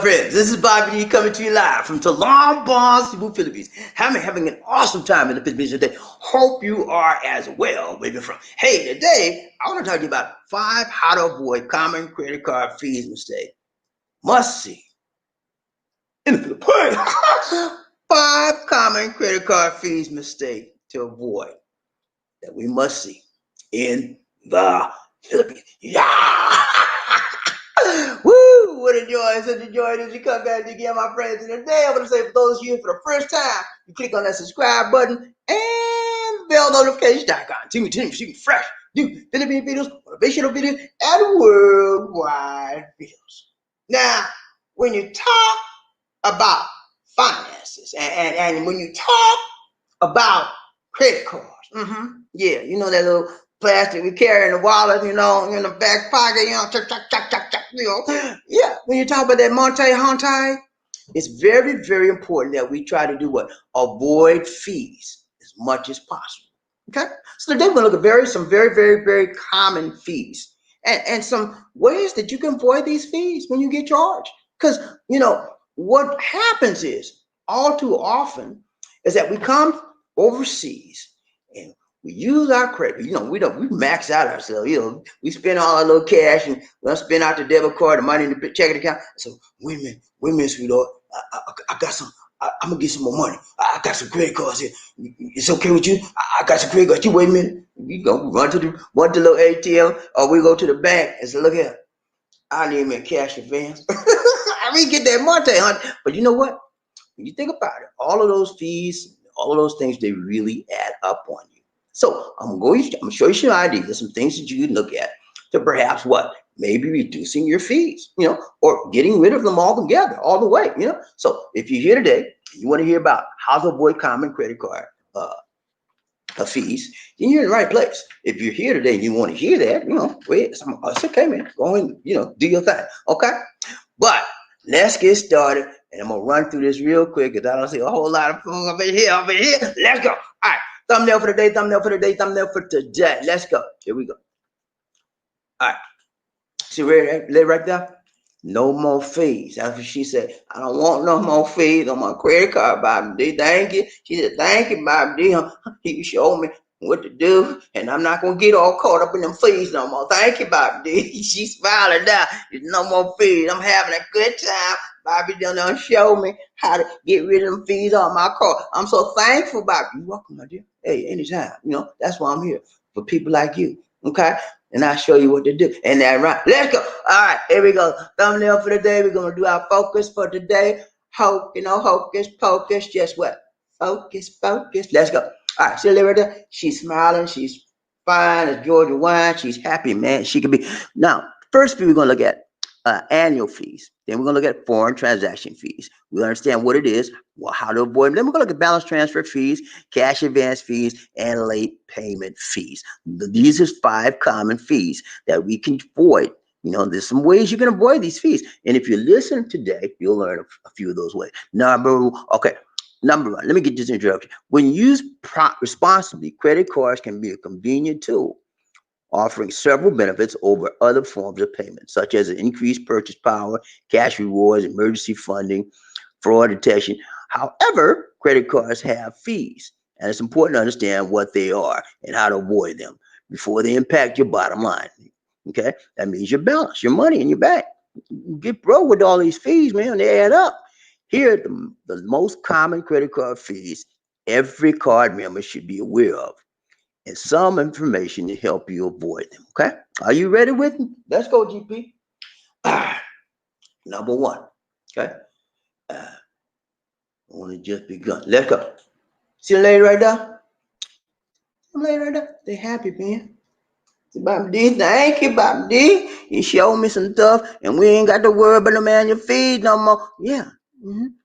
friends. This is Bobby D coming to you live from Talambon, Cebu, Philippines. Having an awesome time in the Philippines today. Hope you are as well, where you're from. Hey, today I want to talk to you about 5 how to avoid common credit card fees mistake. Must see in the Philippines. 5 common credit card fees mistake to avoid that we must see in the Philippines. Yeah. Woo! What a joy, such a joy as you come back again, my friends. And today I'm going to say for those of you for the first time, you click on that subscribe button and bell notification icon. See me fresh, new Philippine videos, motivational videos, and worldwide videos. Now, when you talk about finances and when you talk about credit cards, yeah, you know that little plastic we carry in the wallet, in the back pocket, yeah. When you talk about that Monte, it's very, very important that we try to do what? Avoid fees as much as possible. Okay? So today we're going to look at some very, very, very common fees and some ways that you can avoid these fees when you get charged. Because, what happens is all too often is that we come overseas and we use our credit. We max out ourselves. We spend all our little cash and we don't spend out the debit card, the money in the checking account. So wait a minute, sweetheart. I got some. I'm gonna get some more money. I got some credit cards here. It's okay with you? I got some credit cards. You wait a minute. We go run to the little ATM, or we go to the bank and say, look here, I need me a cash advance. I mean, get that money, honey. But you know what? When you think about it, all of those fees, all of those things, they really add up on you. So I'm going to show you some ideas, some things that you can look at to perhaps what? Maybe reducing your fees, or getting rid of them altogether, all the way, So if you're here today, you want to hear about how to avoid common credit card fees, then you're in the right place. If you're here today and you want to hear that, it's okay, man. Go and, do your thing, okay? But let's get started, and I'm going to run through this real quick because I don't see a whole lot of food over here. Let's go. All right, thumbnail for the day, thumbnail for today. Let's go. Here we go. All right. See right there? No more fees. That's what she said. I don't want no more fees on my credit card, Bobby D. Thank you. She said, thank you, Bobby D. You showed me what to do, and I'm not going to get all caught up in them fees no more. Thank you, Bobby D. She's smiling now. There's no more fees. I'm having a good time. Bobby D done show me how to get rid of them fees on my card. I'm so thankful, Bobby. You're welcome, my dear. Hey, anytime. That's why I'm here, for people like you. Okay? And I'll show you what to do. And that right. Let's go. All right, here we go. Thumbnail for the day. We're going to do our focus for today. Hocus pocus. Just what? Focus. Let's go. All right, see right there? She's smiling. She's fine as Georgia wine. She's happy, man. She can be. Now, first we're going to look at annual fees. Then we're going to look at foreign transaction fees. We understand what it is, how to avoid them. Then we're going to look at balance transfer fees, cash advance fees, and late payment fees. These are 5 common fees that we can avoid. There's some ways you can avoid these fees. And if you listen today, you'll learn a few of those ways. Number 1, let me get this introduction. When used responsibly, credit cards can be a convenient tool, offering several benefits over other forms of payment, such as increased purchase power, cash rewards, emergency funding, fraud detection. However, credit cards have fees, and it's important to understand what they are and how to avoid them before they impact your bottom line. Okay? That means your balance, your money in your bank. You get broke with all these fees, man. They add up. Here are the most common credit card fees every card member should be aware of, and some information to help you avoid them. Okay? Are you ready with me? Let's go, GP. Number 1. Okay? Only just begun. Let's go. See the lady right there? The lady right there? They happy, man. Bobby D, thank you, Bobby D. You showed me some stuff, and we ain't got to worry about them annual fees no more. Yeah.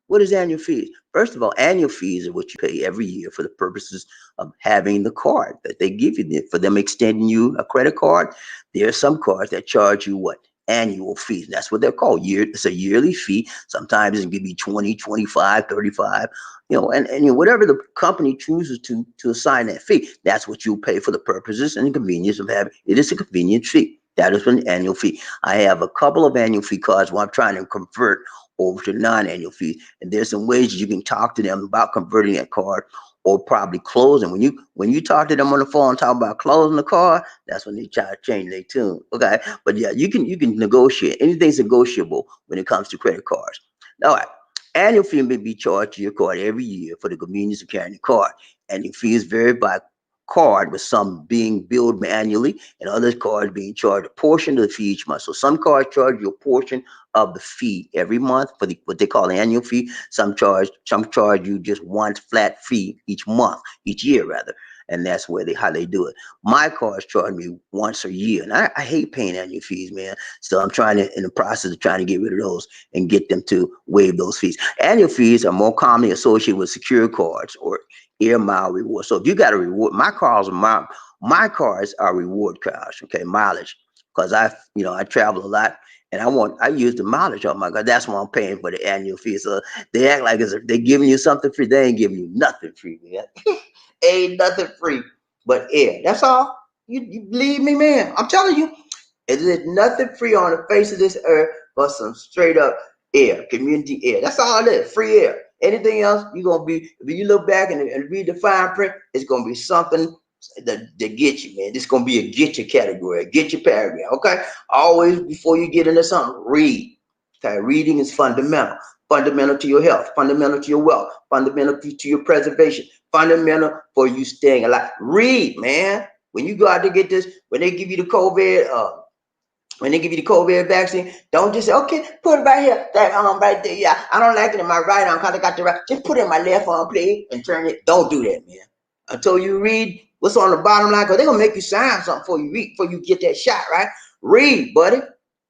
What is annual fees? First of all, annual fees are what you pay every year for the purposes of having the card that they give you. For them extending you a credit card, there are some cards that charge you what? Annual fees. That's what they're called. It's a yearly fee. Sometimes it can be 20, 25, 35, and whatever the company chooses to assign that fee, that's what you pay for the purposes and the convenience of having. It is a convenience fee. That is an annual fee. I have a couple of annual fee cards where I'm trying to convert over to non-annual fees. And there's some ways you can talk to them about converting that card or probably closing. When you talk to them on the phone, talk about closing the card, that's when they try to change their tune. Okay, but yeah, you can negotiate. Anything's negotiable when it comes to credit cards. All right. Annual fee may be charged to your card every year for the convenience of carrying the card. Annual fees vary by card, with some being billed annually and other cards being charged a portion of the fee each month. So some cards charge you a portion of the fee every month for what they call the annual fee. Some charge you just one flat fee each month, each year rather. And that's how they do it. My cards charge me once a year, and I hate paying annual fees, man. So I'm in the process of trying to get rid of those and get them to waive those fees. Annual fees are more commonly associated with secure cards or air mile rewards. So if you got a reward, my cars are reward cars, okay, mileage, because I travel a lot and I use the mileage on my car. That's why I'm paying for the annual fee. So they act like as if they're giving you something free. They ain't giving you nothing free, man. Ain't nothing free but air. That's all. You believe me, man? I'm telling you. There's nothing free on the face of this earth but some straight up air, community air. That's all it is, free air. Anything else, you're gonna be, if you look back and read the fine print, it's gonna be something that get you, man. This gonna be a get you category, a get you paragraph. Okay. Always before you get into something, read. Okay, reading is fundamental. Fundamental to your health, fundamental to your wealth, fundamental to your preservation, fundamental for you staying alive. Read, man. When you go out to get this, when they give you the COVID vaccine, don't just say, okay, put it right here, that arm right there. Yeah, I don't like it in my right arm because I got the right. Just put it in my left arm, please, and turn it. Don't do that, man. Until you read what's on the bottom line, because they're gonna make you sign something before you get that shot, right? Read, buddy.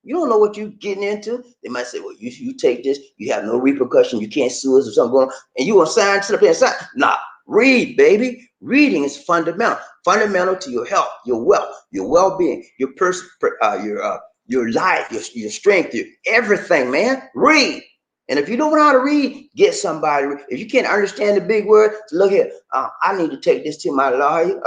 You don't know what you're getting into. They might say, well, you take this, you have no repercussion, you can't sue us or something going on, and you want to sign to the place. Nah, read, baby. Reading is fundamental to your health, your wealth, your well-being, your life, your strength, your everything, man. Read. And if you don't know how to read, get somebody. If you can't understand the big word, look here. I need to take this to my lawyer.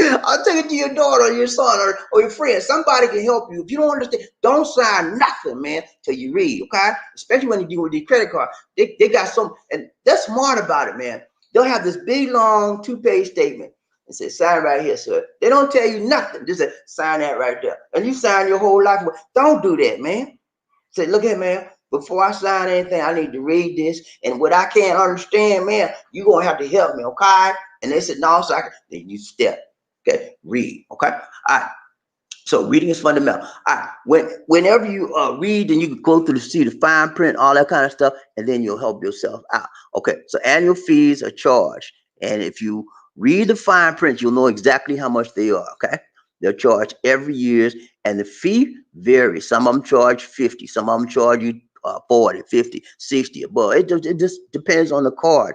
I'll take it to your daughter or your son or your friend. Somebody can help you. If you don't understand, don't sign nothing, man, till you read, okay? Especially when you deal with these credit cards. They got some, and they're smart about it, man. They'll have this big, long 2-page statement and say, sign right here, sir. They don't tell you nothing. Just say, sign that right there. And you sign your whole life away. Don't do that, man. Say, look here, man. Before I sign anything, I need to read this. And what I can't understand, man, you're going to have to help me, okay? And they said, no, so then you step. Okay, read. Okay. All right. So reading is fundamental. All right. Whenever you read, then you can go through to see the fine print, all that kind of stuff, and then you'll help yourself out. Okay. So annual fees are charged, and if you read the fine print, you'll know exactly how much they are. Okay. They're charged every year, and the fee varies. Some of them charge 50. Some of them charge you 40, 50, 60 above. It just depends on the card.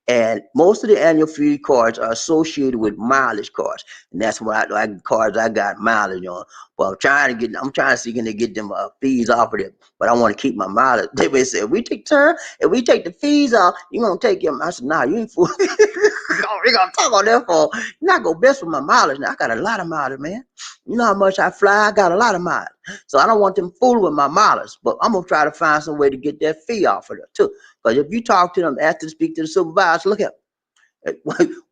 And most of the annual fee cards are associated with mileage cards, and that's why cards I got mileage on. But I'm trying to see can they get them fees off of it. But I want to keep my mileage. They may say, if we take the fees off, you gonna take your. I said, nah, you ain't fool. You gonna talk on that for? You're not gonna best with my mileage. Now I got a lot of mileage, man. You know how much I fly? I got a lot of mileage. So I don't want them fooling with my mileage. But I'm gonna try to find some way to get that fee off of it too. Because if you talk to them, ask them to speak to the supervisor, look at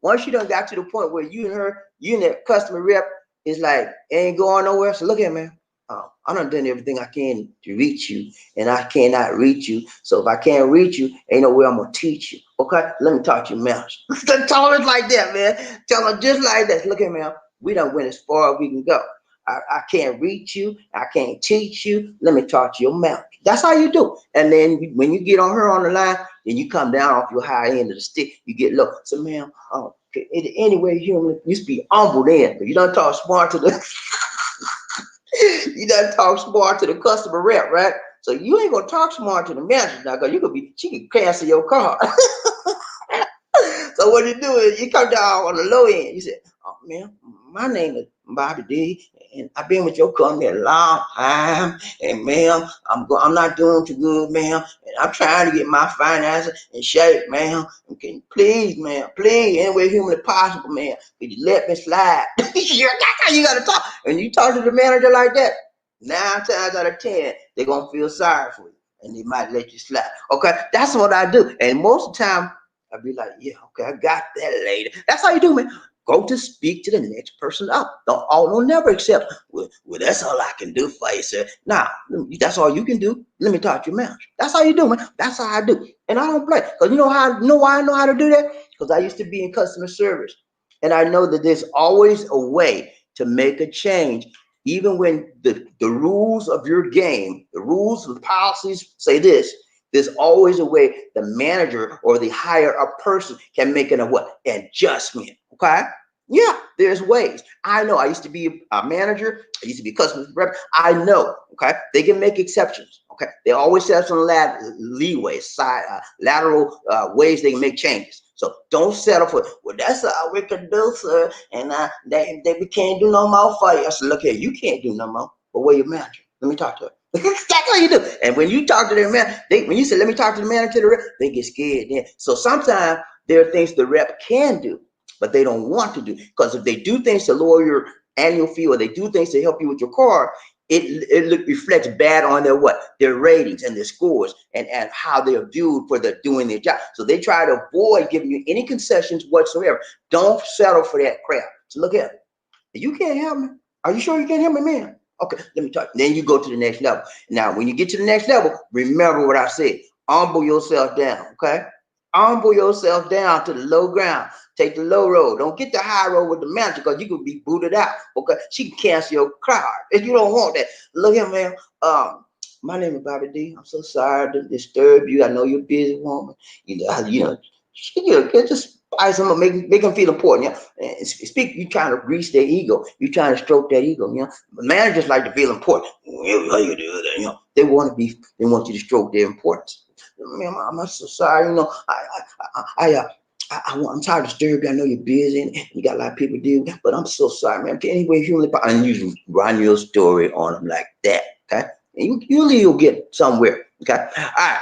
once you done got to the point where you and that customer rep is like ain't going nowhere. So look at me, I done everything I can to reach you, and I cannot reach you. So if I can't reach you, ain't no way I'm gonna teach you. Okay, let me talk to you, man. Tell them like that, man. Tell them just like that. Look at me, we done went as far as we can go. I can't reach you. I can't teach you. Let me talk to your mouth. That's how you do. And then when you get on her on the line, then you come down off your high end of the stick. You get low. So, ma'am, anyway, you be humble then. You don't talk smart to the you done talk smart to the customer rep, right? So you ain't gonna talk smart to the manager now, because she can cancel your car. So what you do is you come down on the low end. You say, oh man, my name is Bobby D, and I've been with your company a long time. And ma'am, I'm not doing too good, ma'am. And I'm trying to get my finances in shape, ma'am. And can you please, ma'am, please, any way humanly possible, ma'am, could you let me slide? That's how you gotta talk. And you talk to the manager like that, 9 times out of 10, they're gonna feel sorry for you. and they might let you slide. Okay, that's what I do. And most of the time, I'll be like, yeah, okay, I got that lady. That's how you do, man. Go to speak to the next person up. Don't never accept. Well, that's all I can do for you, sir. Nah, that's all you can do. Let me talk to your manager. That's how you do, man. That's how I do. And I don't play. Because you know why I know how to do that? Because I used to be in customer service. And I know that there's always a way to make a change, even when the rules of your game, the rules and policies say this. There's always a way the manager or the higher up person can make an what adjustment. Okay. Yeah, there's ways. I know. I used to be a manager. I used to be a customer rep. I know. Okay, they can make exceptions. Okay, they always have some leeway, lateral ways they can make changes. So don't settle for, well, that's all we can do, sir. And we can't do no more for you. I said, look here, you can't do no more. But where your manager? Let me talk to her. That's how you do. And when you talk to their man, when you say, let me talk to the manager, the rep, they get scared then. So sometimes there are things the rep can do, but they don't want to do. Because if they do things to lower your annual fee, or they do things to help you with your car, it reflects bad on their what? Their ratings and their scores, and how they're viewed for the doing their job. So they try to avoid giving you any concessions whatsoever. Don't settle for that crap. So look at it. You can't help me. Are you sure you can't help me, man? Okay, let me talk. Then you go to the next level. Now, when you get to the next level, remember what I said. Humble yourself down, okay? Humble yourself down to the low ground. Take the low road. Don't get the high road with the manager, because you could be booted out. Okay, she can cancel your card if you don't want that. Look here, man. My name is Bobby D. I'm so sorry to disturb you. I know you're a busy woman. Just buy some, make them feel important. Yeah, and speak. You trying to grease their ego. You trying to stroke that ego. Managers like to feel important. How you do that? They want to be. They want you to stroke their importance. Man, I'm so sorry. I'm tired of disturbing you. I know you're busy and you got a lot of people to deal with, but I'm so sorry, man. Anyway, humanly, and you run your story on them like that, okay? And usually you'll get somewhere, okay? All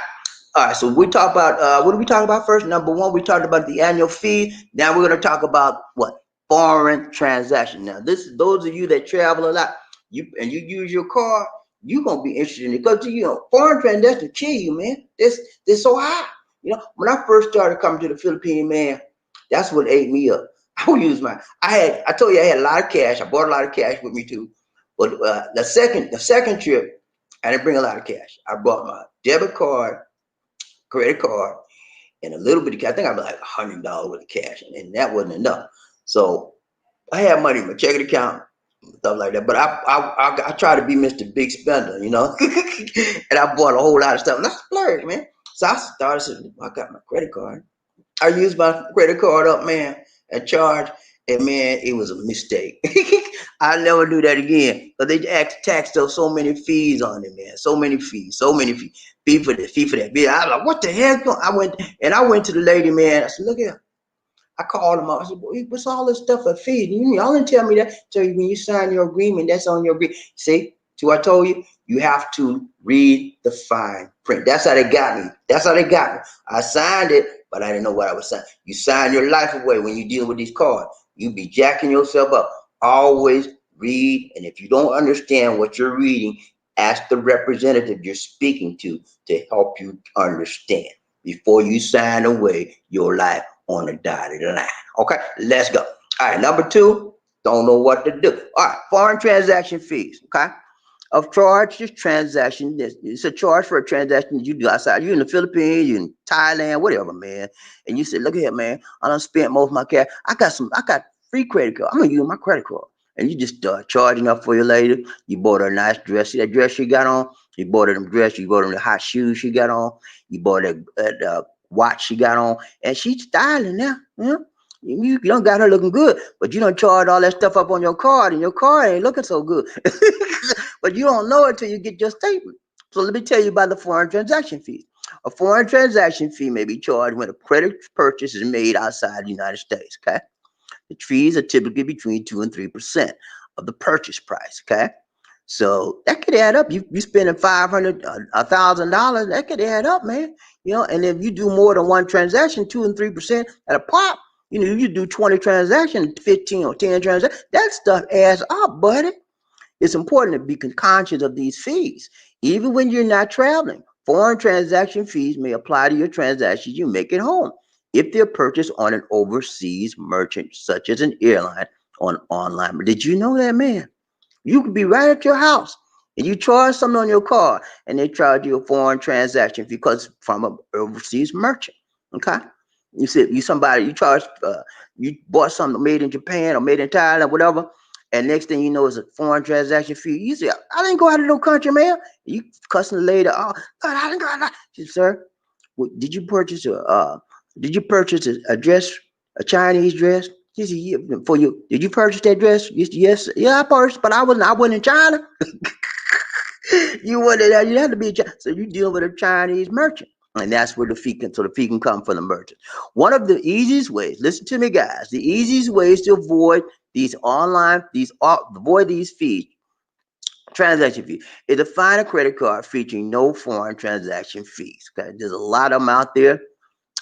right. So we talk about what did we talk about first? Number one, we talked about the annual fee. Now we're going to talk about what? Foreign transaction. Now, this is those of you that travel a lot, you use your car, you're gonna be interested in it, because foreign transaction kill you, man. They're so high. When I first started coming to the Philippines, man, that's what ate me up. I would use I told you I had a lot of cash. I bought a lot of cash with me too. But the second trip, I didn't bring a lot of cash. I brought my debit card, credit card, and a little bit of cash. I think I bought like $100 worth of cash, and that wasn't enough. So I had money in my checking account, stuff like that. But I try to be Mr. Big Spender, and I bought a whole lot of stuff. And I splurged, man. So I started saying, I got my credit card. I used my credit card up, man, and charged. And man, it was a mistake. I'll never do that again. But they taxed us so many fees on it, man. So many fees. Fee for this, fee for that. I was like, what the hell? I went to the lady, man. I said, look here. I called him up. I said, what's all this stuff for fees? Y'all didn't tell me that. So when you sign your agreement, that's on your agreement. See what I told you? You have to read the fine print. That's how they got me. I signed it, but I didn't know what I was signing. You sign your life away when you deal with these cards. You be jacking yourself up. Always read, and if you don't understand what you're reading, ask the representative you're speaking to help you understand before you sign away your life on the dotted line. Okay, let's go. All right, number two, don't know what to do. All right, foreign transaction fees. Okay, of charge this transaction. It's a charge for a transaction that you do outside. You in the Philippines, you in Thailand, whatever, man. And you say, look here, man, I done spent most of my cash. I got free credit card. I'm gonna use my credit card. And you just start charging up for your lady. You bought her a nice dress. See that dress she got on? You bought her them dress. You bought her the hot shoes she got on. You bought her watch she got on, and she's styling now. You don't got her looking good, but you don't charge all that stuff up on your card, and your card ain't looking so good. But you don't know it till you get your statement. So let me tell you about the foreign transaction fee. A foreign transaction fee may be charged when a credit purchase is made outside the United States. Okay, the fees are typically between 2 and 3% of the purchase price. Okay, so that could add up. You spending $500, $1,000. That could add up, man. And if you do more than one transaction, 2 and 3% at a pop, you do 20 transactions, 15 or 10 transactions. That stuff adds up, buddy. It's important to be conscious of these fees, even when you're not traveling. Foreign transaction fees may apply to your transactions you make at home if they're purchased on an overseas merchant, such as an airline on online. But did you know that, man? You could be right at your house and you charge something on your card and they charge you a foreign transaction because from an overseas merchant. Okay. You said you charge you bought something made in Japan or made in Thailand, whatever, and next thing you know is a foreign transaction fee. You say, I didn't go out of no country, man. You cussing the lady, oh, I didn't go out of. She said, sir, did you purchase a dress, a Chinese dress? She said, yeah, for you. Did you purchase that dress? Yes, yeah, I purchased, but I wasn't in China. You wanted that. You had to be. So you deal with a Chinese merchant, and that's where the fee can. So the fee can come from the merchant. One of the easiest ways. Listen to me, guys. The easiest ways to avoid avoid these fees, transaction fee, is to find a credit card featuring no foreign transaction fees. Okay, there's a lot of them out there.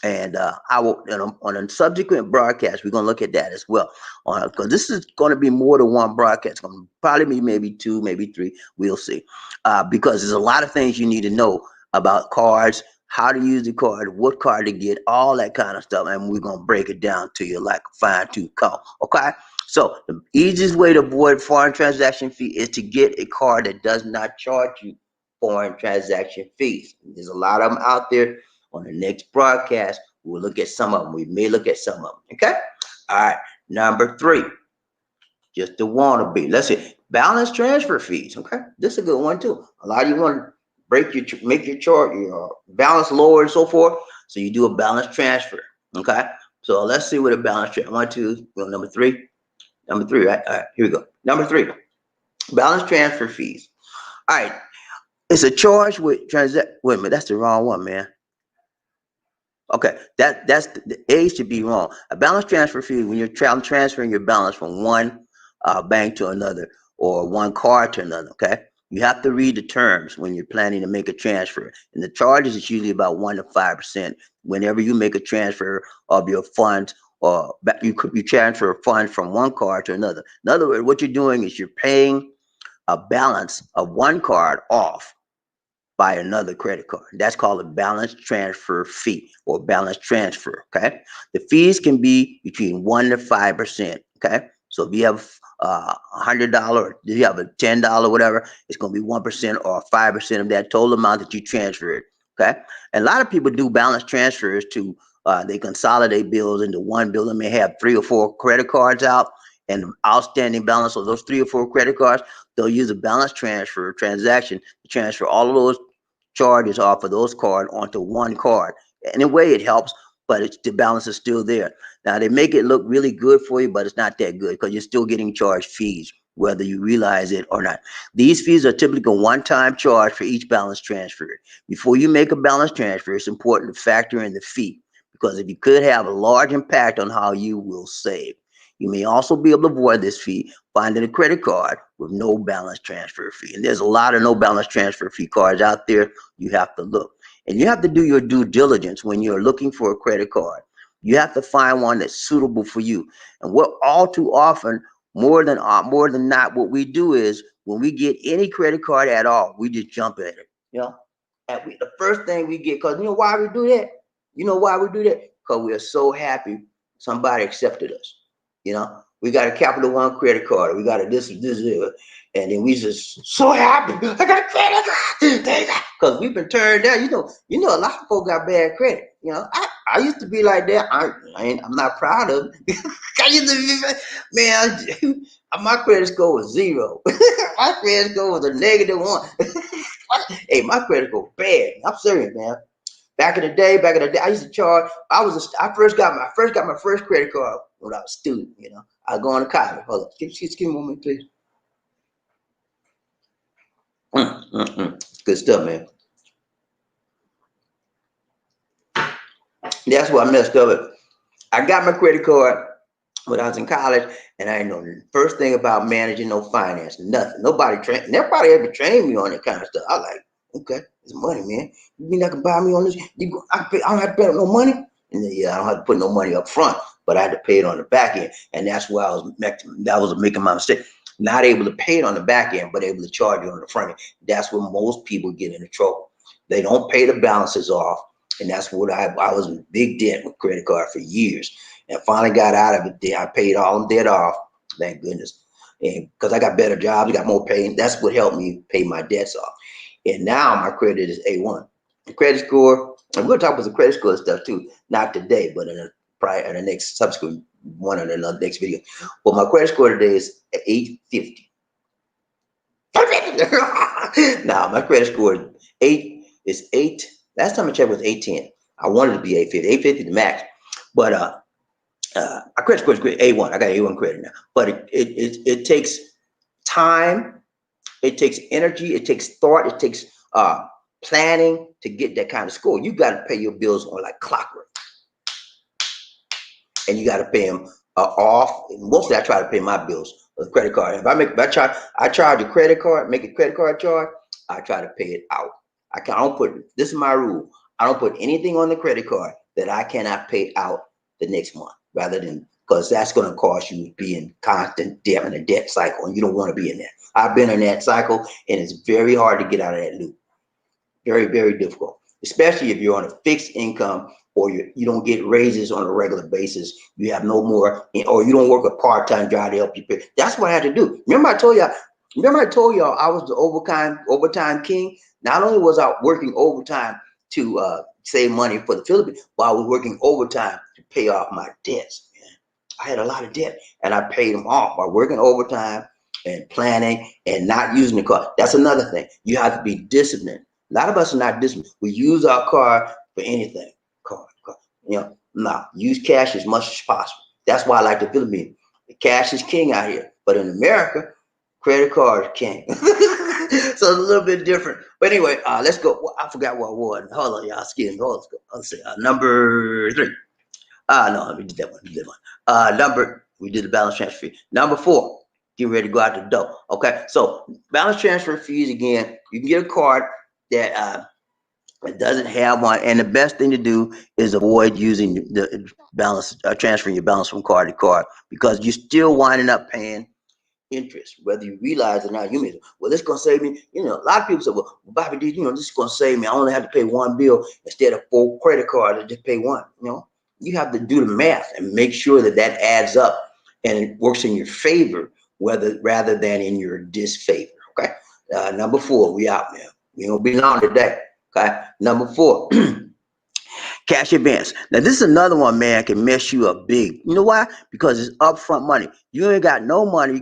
And I will on a subsequent broadcast, we're gonna look at that as well. Because this is going to be more than one broadcast. It's going to probably be maybe two, maybe three. We'll see. Because there's a lot of things you need to know about cards, how to use the card, what card to get, all that kind of stuff. And we're gonna break it down to you like a fine-tooth comb. Okay. So the easiest way to avoid foreign transaction fee is to get a card that does not charge you foreign transaction fees. There's a lot of them out there. On the next broadcast, we'll look at some of them. We may look at some of them. Okay. All right. Number 3, just the wannabe. Let's see. Balance transfer fees. Okay. This is a good one too. A lot of you want to make your chart, your balance lower and so forth. So you do a balance transfer. Okay. So let's see what a balance transfer. 1, 2, well, number 3. Number 3, right? All right. Here we go. Number 3, balance transfer fees. All right. It's a charge with transact. Wait a minute. That's the wrong one, man. Okay, that's the A should be wrong. A balance transfer fee when you're transferring your balance from one bank to another or one card to another. Okay, you have to read the terms when you're planning to make a transfer, and the charges is usually about 1 to 5% whenever you make a transfer of your funds or you transfer funds from one card to another. In other words, what you're doing is you're paying a balance of one card off by another credit card. That's called a balance transfer fee or balance transfer. Okay. The fees can be between 1 to 5%. Okay. So if you have $100, if you have a $10, whatever, it's going to be 1% or 5% of that total amount that you transferred. Okay. And a lot of people do balance transfers to, they consolidate bills into one bill and may have 3 or 4 credit cards out and outstanding balance of those 3 or 4 credit cards. They'll use a balance transfer transaction to transfer all of those charges off of those cards onto one card. In a way, it helps, but the balance is still there. Now, they make it look really good for you, but it's not that good because you're still getting charged fees, whether you realize it or not. These fees are typically a one-time charge for each balance transfer. Before you make a balance transfer, it's important to factor in the fee because it could have a large impact on how you will save. You may also be able to avoid this fee finding a credit card with no balance transfer fee. And there's a lot of no balance transfer fee cards out there. You have to look. And you have to do your due diligence when you're looking for a credit card. You have to find one that's suitable for you. And what all too often, more than not, what we do is when we get any credit card at all, we just jump at it. You know, and the first thing we get, because you know why we do that? You know why we do that? Because we are so happy somebody accepted us. You know, we got a Capital One credit card. We got a this, and then we just so happy. I got a credit card because we've been turned down. A lot of folks got bad credit. You know, I used to be like that. I'm not proud of it. I used to be, man, my credit score was 0. My credit score was a -1. Hey, my credit score bad. I'm serious, man. Back in the day, I used to charge. I first got my first credit card when I was a student. You know, I was going to college. Hold on, excuse me a moment, please. Good stuff, man. That's what I messed up. I got my credit card when I was in college, and I didn't know the first thing about managing no finance, nothing. Nobody ever trained me on that kind of stuff. I like, okay, it's money, man. You mean I can buy me on this? I don't have to pay no money. And then, yeah, I don't have to put no money up front, but I had to pay it on the back end, and that's where I was making my mistake. Not able to pay it on the back end, but able to charge it on the front end. That's where most people get into trouble. They don't pay the balances off. And that's what I was in big debt with credit card for years. And finally got out of it. I paid all them debt off. Thank goodness. And because I got better jobs, I got more pay. And that's what helped me pay my debts off. And now my credit is A1. The credit score, and we're going to talk about the credit score stuff too. Not today, but in the next subsequent one or the next video. But my credit score today is 850. Now my credit score is eight. Last time I checked was 810. I wanted to be 850. 850 the max. But my credit score is great. A1. I got A1 credit now. But it takes time, it takes energy, it takes thought, it takes planning to get that kind of score. You got to pay your bills on like clockwork. And you got to pay them off. Mostly I try to pay my bills with a credit card. If I charge a credit card, make a credit card charge, I try to pay it out. I don't put, this is my rule. I don't put anything on the credit card that I cannot pay out the next month, rather than, because that's going to cause you to be in constant debt, in a debt cycle, and you don't want to be in that. I've been in that cycle, and it's very hard to get out of that loop. Very, very difficult, especially if you're on a fixed income or you don't get raises on a regular basis. You have no more, or you don't work a part-time job to help you pay. That's what I had to do. Remember I told y'all I was the overtime king. Not only was I working overtime to save money for the Philippines, but I was working overtime to pay off my debts. Man, I had a lot of debt, and I paid them off by working overtime and planning and not using the car. That's another thing. You have to be disciplined. A lot of us are not disciplined. We use our car for anything. Use cash as much as possible. That's why I like the Philippines. The cash is king out here, but in America, credit card is king. So it's a little bit different. But anyway, let's go. Well, I forgot what I was. Hold on, y'all. Excuse me. Let's go. Let's see. Number 3. No, we did that one. We did the balance transfer fee. Number 4, getting ready to go out the door. Okay, so balance transfer fees again. You can get a card that it doesn't have one, and the best thing to do is avoid using the balance, transferring your balance from card to card, because you're still winding up paying interest, whether you realize it or not. You may say, well, this is gonna save me. A lot of people say, well, Bobby, this is gonna save me. I only have to pay one bill instead of 4 credit cards. I just pay one. You have to do the math and make sure that that adds up and it works in your favor, rather than in your disfavor. Okay. Number 4, we out, man. We don't be long today. Okay. Number 4. Cash advance. Now this is another one, man, can mess you up big. You know why? Because it's upfront money. You ain't got no money.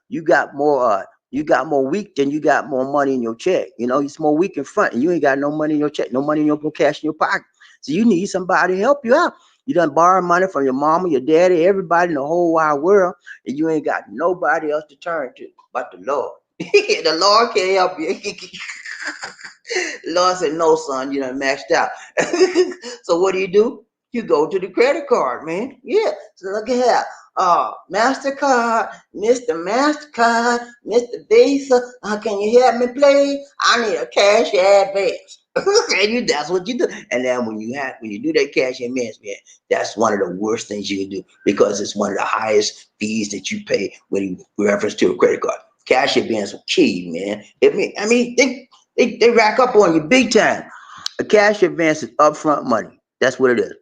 You got more week than you got more money in your check. It's more week in front, and you ain't got no money in your check, no money in your cash in your pocket. So you need somebody to help you out. You done borrow money from your mama, your daddy, everybody in the whole wide world, and you ain't got nobody else to turn to but the Lord. The Lord can help you. Lord said, no, son, you done maxed out. So what do? You go to the credit card, man. Yeah. So look at here. MasterCard, Mr. MasterCard, Mr. Visa, can you help me please? I need a cash advance. And that's what you do. And then when you do that cash advance, man, that's one of the worst things you can do, because it's one of the highest fees that you pay when you reference to a credit card. Cash advance is key, man. They rack up on you big time. A cash advance is upfront money. That's what it is.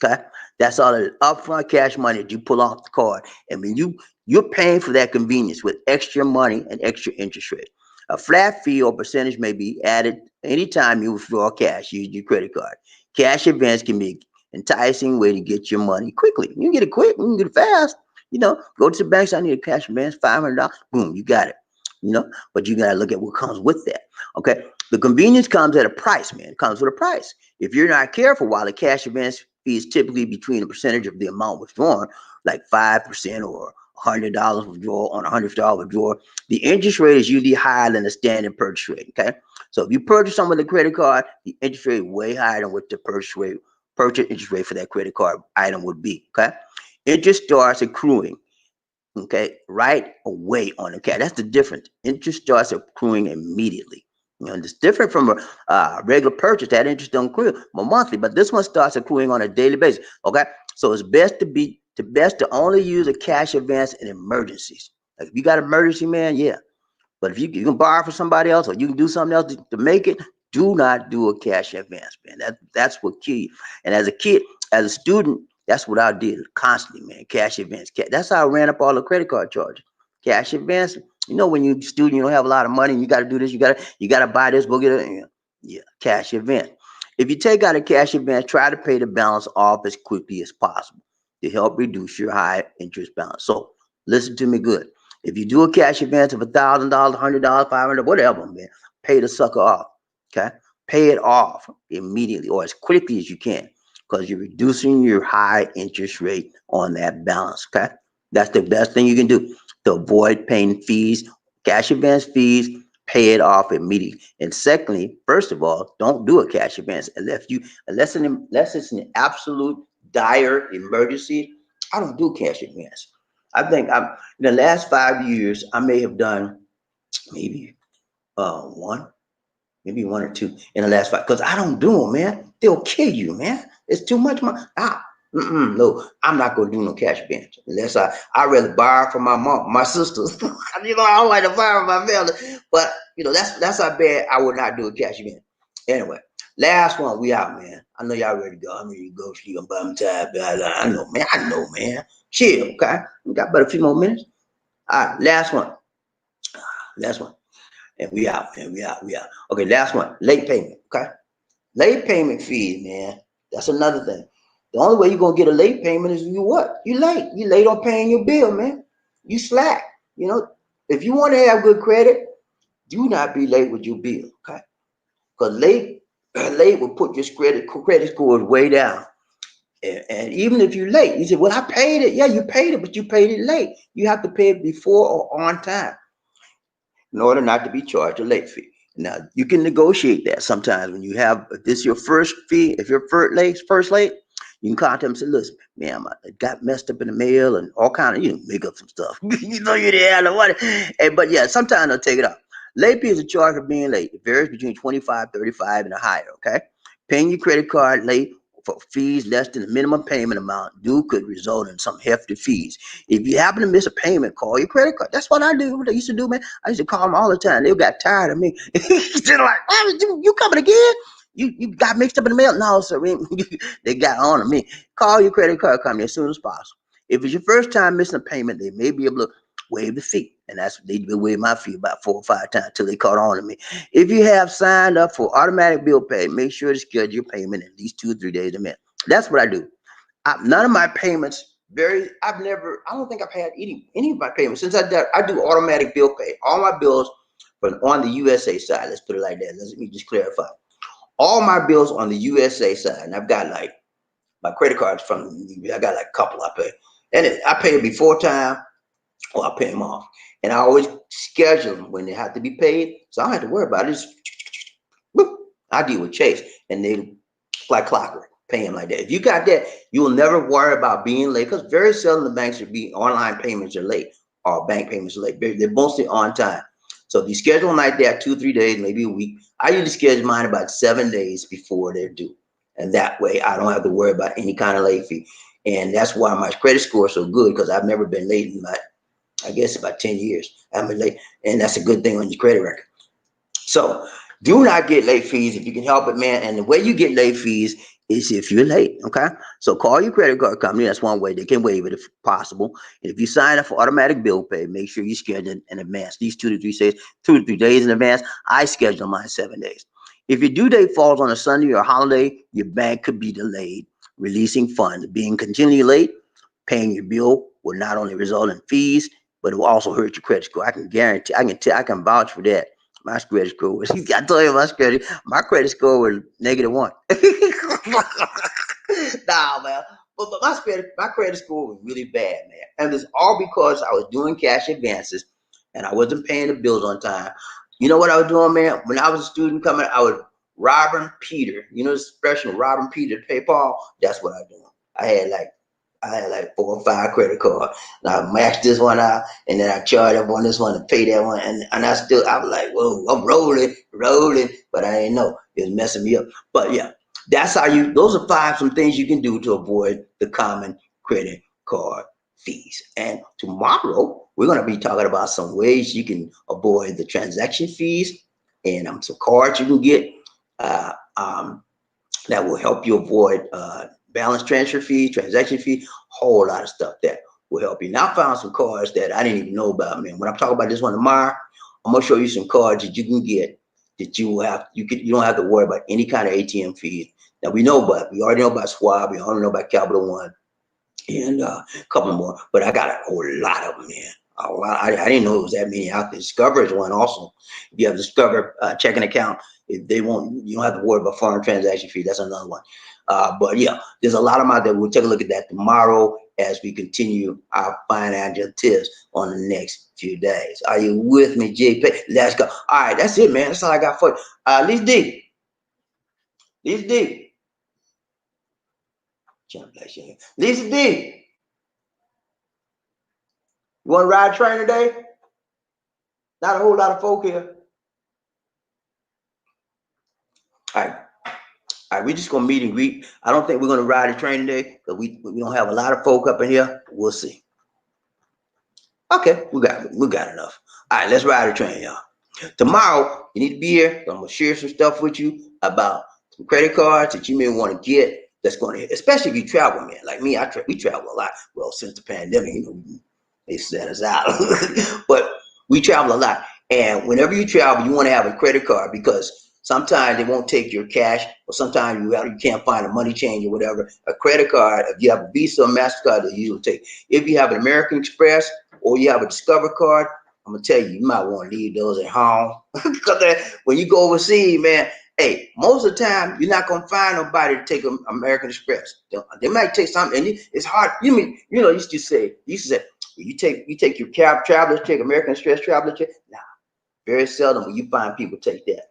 Okay, that's all it is. Upfront cash money that you pull off the card, and when you're paying for that convenience with extra money and extra interest rate. A flat fee or percentage may be added anytime you withdraw cash using your credit card. Cash advance can be an enticing way to get your money quickly. You can get it quick, you can get it fast. Go to the bank. I need a cash advance, $500. Boom, you got it. But you gotta look at what comes with that. Okay, the convenience comes at a price, man. It comes with a price. If you're not careful, while the cash advance fee is typically between a percentage of the amount withdrawn, like 5% or $100 withdrawal on a $100 withdrawal, the interest rate is usually higher than the standard purchase rate. Okay, so if you purchase something with a credit card, the interest rate is way higher than what the purchase interest rate for that credit card item would be. Okay, interest starts accruing, okay, right away on the cash. That's the difference. Interest starts accruing immediately. It's different from a regular purchase. That interest don't accrue monthly, but this one starts accruing on a daily basis. Okay, so it's best to only use a cash advance in emergencies. Like if you got an emergency, man, yeah. But if you can borrow from somebody else, or you can do something else to make it, Do not do a cash advance, man. That's what kill you. And as a kid, as a student, that's what I did constantly, man. Cash advance. That's how I ran up all the credit card charges. Cash advance. You know, when you're a student, you don't have a lot of money, and you got to do this. You got to buy this. Go get it. Yeah, cash advance. If you take out a cash advance, try to pay the balance off as quickly as possible to help reduce your high interest balance. So listen to me good. If you do a cash advance of $1,000, $100, 500, whatever, man, pay the sucker off. Okay, pay it off immediately or as quickly as you can because you're reducing your high interest rate on that balance. Okay, that's the best thing you can do to avoid paying fees, cash advance fees. Pay it off immediately. And secondly, first of all, don't do a cash advance unless it's an absolute dire emergency. I don't do cash advance. I think I'm in the last 5 years, I may have done maybe one, maybe one or two in the last five. Because I don't do them, man. They'll kill you, man. It's too much money. No, I'm not gonna do no cash advance unless I rather borrow from my mom, my sisters. I don't like to borrow from my family, but that's how bad I would not do a cash advance. Anyway, last one, we out, man. I know y'all ready to go. I'm ready to go sleep. I'm by my time. I know, man. I know, man. Chill, okay. We got about a few more minutes. All right, last one. Last one. And we out, man. We out. Okay, last one. Late payment. Okay. Late payment fees, man. That's another thing. The only way you're gonna get a late payment is you what? You late. You late on paying your bill, man. You slack. If you want to have good credit, do not be late with your bill. Okay. Because late will put your credit scores way down. And even if you're late, you say, well, I paid it. Yeah, you paid it, but you paid it late. You have to pay it before or on time in order not to be charged a late fee. Now you can negotiate that sometimes when you have if this is your first fee, if you're first late, you can contact them and say, listen, man, I got messed up in the mail and all kind of make up some stuff. You didn't have no money. But yeah, sometimes they'll take it off. Late fee is a charge for being late. It varies between 25, 35, and higher. Okay. Paying your credit card late for fees less than the minimum payment amount due could result in some hefty fees. If you happen to miss a payment, call your credit card. That's what I do. What I used to do, man. I used to call them all the time. They got tired of me. They're like, oh, you coming again? You got mixed up in the mail? No, sir. They got on to me. Call your credit card company as soon as possible. If it's your first time missing a payment, they may be able to waive the fee. And that's they waive my fee about 4 or 5 times until they caught on to me. If you have signed up for automatic bill pay, make sure to schedule your payment at least 2 or 3 days a month. That's what I do. None of my payments I don't think I've had any of my payments since I do automatic bill pay. All my bills from on the USA side, let's put it like that. Let me just clarify. All my bills on the USA side, and I've got like my credit cards I got like a couple I pay. And I pay it before time or I pay them off. And I always schedule them when they have to be paid. So I don't have to worry about it. Just I deal with Chase and they like clockwork. Pay them like that. If you got that, you will never worry about being late because very seldom the banks will be online payments are late or bank payments are late. They're mostly on time. So if you schedule them like that 2 or 3 days, maybe a week, I usually schedule mine about 7 days before they're due. And that way I don't have to worry about any kind of late fee. And that's why my credit score is so good because I've never been late in I guess about 10 years. I've been late. And that's a good thing on your credit record. So do not get late fees if you can help it, man. And the way you get late fees is if you're late. Okay. So call your credit card company. That's one way they can waive it if possible. And if you sign up for automatic bill pay, make sure you schedule it in advance. These 2 to 3 days in advance. I schedule mine 7 days. If your due date falls on a Sunday or a holiday, your bank could be delayed releasing funds. Being continually late, paying your bill will not only result in fees, but it will also hurt your credit score. I can guarantee, I can vouch for that. My credit score was, I told you my credit score was -1. Nah, man. But my credit score was really bad, man. And it's all because I was doing cash advances and I wasn't paying the bills on time. You know what I was doing, man? When I was a student coming, I was robbing Peter. You know the expression robbing Peter to pay Paul? That's what I was doing. I had like 4 or 5 credit cards. And I maxed this one out, and then I charged up on this one to pay that one. And I was like, whoa, I'm rolling, but I didn't know it was messing me up. But yeah, those are some things you can do to avoid the common credit card fees. And tomorrow we're going to be talking about some ways you can avoid the transaction fees and some cards you can get uh, um, that will help you avoid balance transfer fee, transaction fee, whole lot of stuff that will help you. Now I found some cards that I didn't even know about, man. When I'm talking about this one tomorrow, I'm gonna show you some cards that you can get that you don't have to worry about any kind of ATM fees. Now we already know about Schwab, we already know about Capital One, and a couple more, but I got a whole lot of them, man. A lot. I didn't know it was that many out there. Discover is one also. If you have Discover checking account, if they won't, you don't have to worry about foreign transaction fee. That's another one. But yeah, there's a lot of them out there. We'll take a look at that tomorrow as we continue our financial tips on the next few days. Are you with me, JP? Let's go. All right, that's it, man. That's all I got for you. Lisa D. Lisa D. Lisa D. You want to ride a train today? Not a whole lot of folk here. All right. All right, we're just gonna meet and greet. I don't think we're gonna ride a train today because we don't have a lot of folk up in here. We'll see. Okay, we got enough. All right, let's ride a train, y'all. Tomorrow you need to be here. I'm gonna share some stuff with you about some credit cards that you may want to get. That's going to, especially if you travel, man. Like me, we travel a lot. Well, since the pandemic, they set us out, but we travel a lot. And whenever you travel, you want to have a credit card because sometimes they won't take your cash, or sometimes you can't find a money change or whatever. A credit card, if you have a Visa or MasterCard, they usually take. If you have an American Express or you have a Discover card, I'm gonna tell you, you might want to leave those at home because when you go overseas, man. Hey, most of the time you're not gonna find nobody to take American Express. They might take something, and it's hard. You used to say, you take your travelers check, American Express traveler check. Nah, very seldom will you find people take that.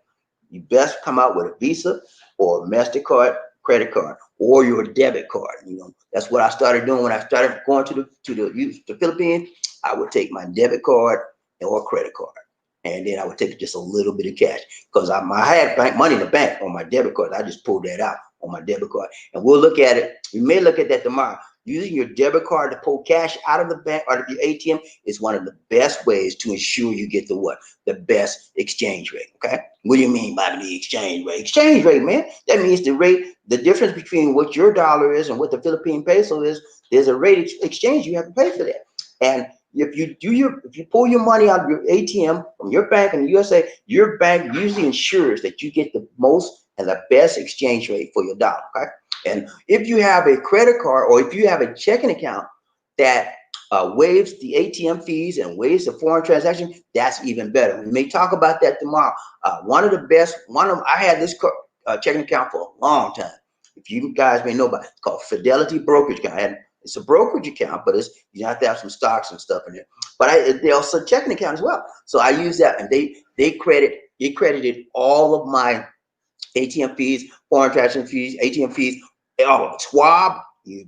You best come out with a Visa or a MasterCard credit card or your debit card. That's what I started doing when I started going to the Philippines. I would take my debit card or credit card, and then I would take just a little bit of cash because I had bank money in the bank on my debit card. I just pulled that out on my debit card, and we'll look at it. We may look at that tomorrow. Using your debit card to pull cash out of the bank or of your ATM is one of the best ways to ensure you get the best exchange rate. Okay, what do you mean by the exchange rate? Exchange rate, man. That means the difference between what your dollar is and what the Philippine peso is. There's a rate exchange you have to pay for that, and if you pull your money out of your ATM from your bank in the USA, your bank usually ensures that you get the most and the best exchange rate for your dollar. Okay, and if you have a credit card or if you have a checking account that waives the ATM fees and waives the foreign transaction, that's even better. We may talk about that tomorrow. I had this checking account for a long time. If you guys may know about it, it's called Fidelity Brokerage Account. It's a brokerage account, but you have to have some stocks and stuff in there. But they also checking account as well. So I use that, and they credited all of my ATM fees, foreign transaction fees, ATM fees. Schwab,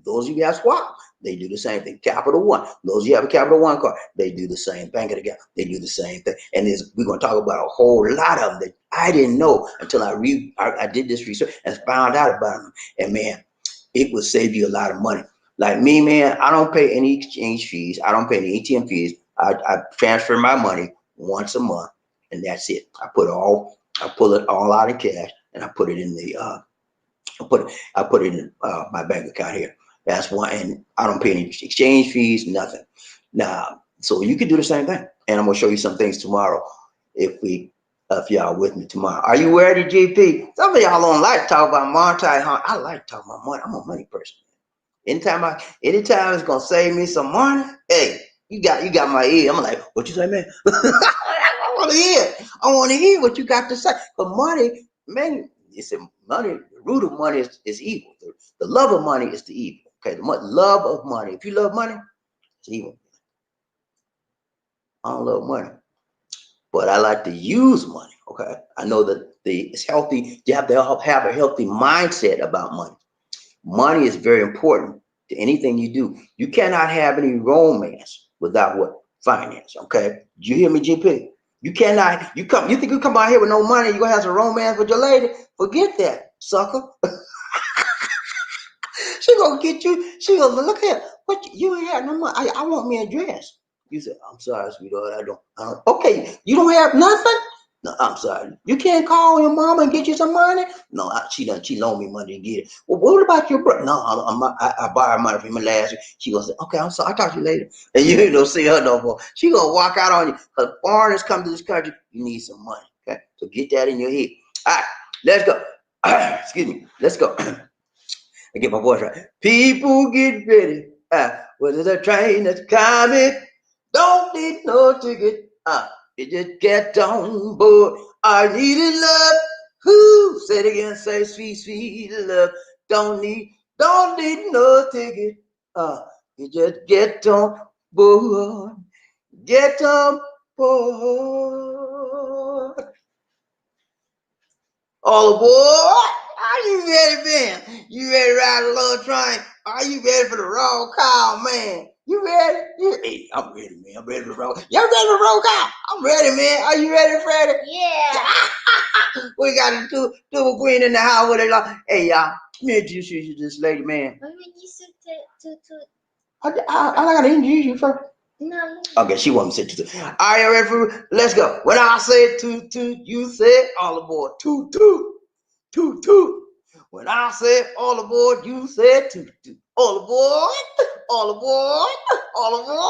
those of you have Schwab, they do the same thing. Capital One, those of you have a Capital One card, they do the same. Bank of the Gap, they do the same thing. And we're going to talk about a whole lot of them that I didn't know until I did this research and found out about them. And man, it will save you a lot of money. Like me, man, I don't pay any exchange fees. I don't pay any ATM fees. I transfer my money once a month, and that's it. I pull it all out of cash, and I put it in my bank account here. That's why, and I don't pay any exchange fees, nothing. Now, so you can do the same thing, and I'm gonna show you some things tomorrow if y'all with me tomorrow. Are you ready, GP? Some of y'all don't like to talk about monetary harm. I like talking about money. I'm a money person. Anytime it's gonna save me some money, hey, you got my ear. I'm like, what you say, man? I want to hear. I want to hear what you got to say. But money, man, you said money. The root of money is evil. The love of money is the evil. Okay, the love of money. If you love money, it's evil. I don't love money, but I like to use money. Okay, I know that it's healthy. You have to have a healthy mindset about money. Money is very important to anything you do. You cannot have any romance without what? Finance. Okay. Do you hear me, GP? You cannot, you think you come out here with no money, you're gonna have some romance with your lady? Forget that, sucker. She gonna get you, she gonna look here. What you ain't have no money. I want me a dress. You said, I'm sorry, sweetheart, I don't. Okay, you don't have nothing? No, I'm sorry. You can't call your mama and get you some money? No, she loaned me money to get it. Well, what about your brother? No, I borrowed money from him last week. She gonna say, okay, I'm sorry, I'll talk to you later. And you ain't gonna see her no more. She gonna walk out on you. Because foreigners come to this country, you need some money. Okay? So get that in your head. All right, let's go. Excuse me. Let's go. I get my voice right. People get ready. Whether the train that's coming, don't need no ticket. You just get on board. I needed love. Who say it again? Say sweet, sweet love. Don't need no ticket. You just get on board. Get on board. All aboard! Are you ready, man? You ready to ride a little train? Are you ready for the roll call, man? You ready? Hey, I'm ready, man. I'm ready for the roll. Y'all ready for the roll call? I'm ready, man. Are you ready, Freddie? Yeah. We got a two queen in the house with it. Hey, y'all. Let me introduce you to this lady, man. When you said to I gotta introduce you first. no. Okay, she wants me to say toot. Are you ready for? Let's go. When I say toot toot, you say all aboard. Toot toot. Toot toot. When I said all aboard, you said toot toot. All aboard, all aboard, all aboard.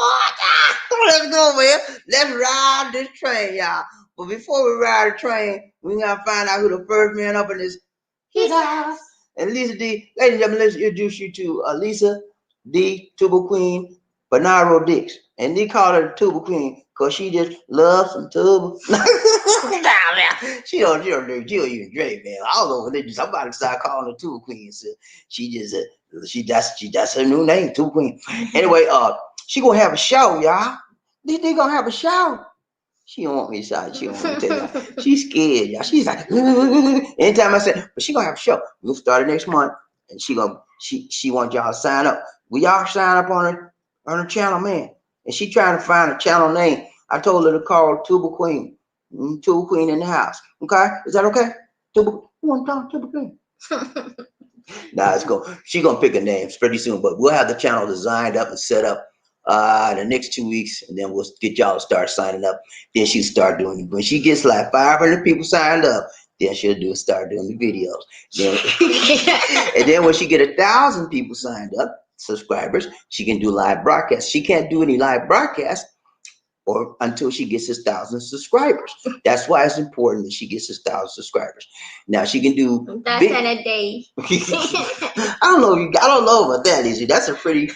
Let's go, man. Let's ride this train, y'all. But before we ride the train, we gotta find out who the first man up in this his house. And Lisa D, ladies and gentlemen, let's introduce you to Lisa D, Tuba Queen, Bernardo Dix. And they call her the Tuba Queen because she just loves some tuba. She don't even drink, man. I don't know what they do. Somebody start calling her Tuba Queen. So she just that's her new name, Tuba Queen. Anyway, she gonna have a show, y'all. They gonna have a show. She don't want me to shout. She don't want me to tell y'all. She's scared, y'all. She's like, anytime I say, but she gonna have a show. We'll start it next month, and she wants y'all to sign up. We all sign up on her channel, man. And she trying to find a channel name. I told her to call Tuba Queen. Tuba Queen in the house. Okay, is that okay? Tuba, you want to talk Tuba Queen? Nah, she gonna pick a name pretty soon, but we'll have the channel designed up and set up the next 2 weeks, and then we'll get y'all to start signing up. Then she'll start doing it. When she gets like 500 people signed up, then she'll start doing the videos. Then, and then when she get 1,000 people signed up, subscribers, she can do live broadcasts. She can't do any live broadcasts or until she gets 1,000 subscribers. That's why it's important that she gets 1,000 subscribers. Now she can do that's in a day. I don't know about that, Lizzie. That's a pretty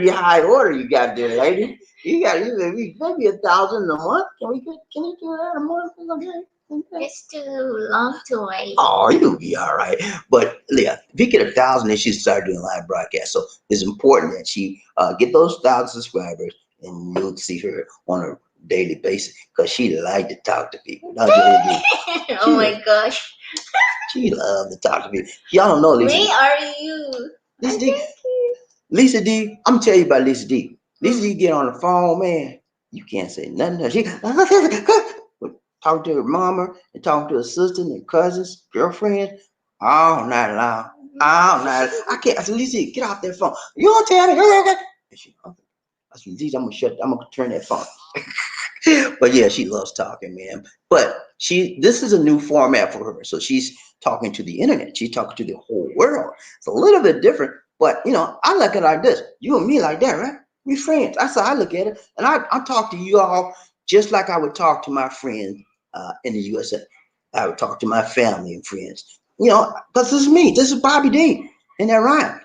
high order you got there, lady. You got maybe 1,000 a month. Can you do that a month? Okay. It's too long to wait. Oh, you'll be all right. But yeah, if you get 1,000, then she start doing live broadcasts. So it's important that she get those 1,000 subscribers, and you'll see her on a daily basis because she like to talk to people. Oh my gosh. She love to talk to people. Y'all don't know Lisa. Where are you? Lisa D. Lisa D. I'm gonna tell you about Lisa D. Lisa D get on the phone, man. You can't say nothing. She talk to her mama and talk to her sister and her cousins, girlfriends, all night long. All night. I can't. I said, Lisa, get off that phone. You don't tell me. And she, okay. I said, Lisa, I'm gonna turn that phone. But yeah, she loves talking, man. But this is a new format for her. So she's talking to the internet. She's talking to the whole world. It's a little bit different, but I look at it like this. You and me like that, right? We friends. That's how I look at it. And I talk to you all just like I would talk to my friends in the USA. I would talk to my family and friends. Because this is me. This is Bobby D. Ain't that right?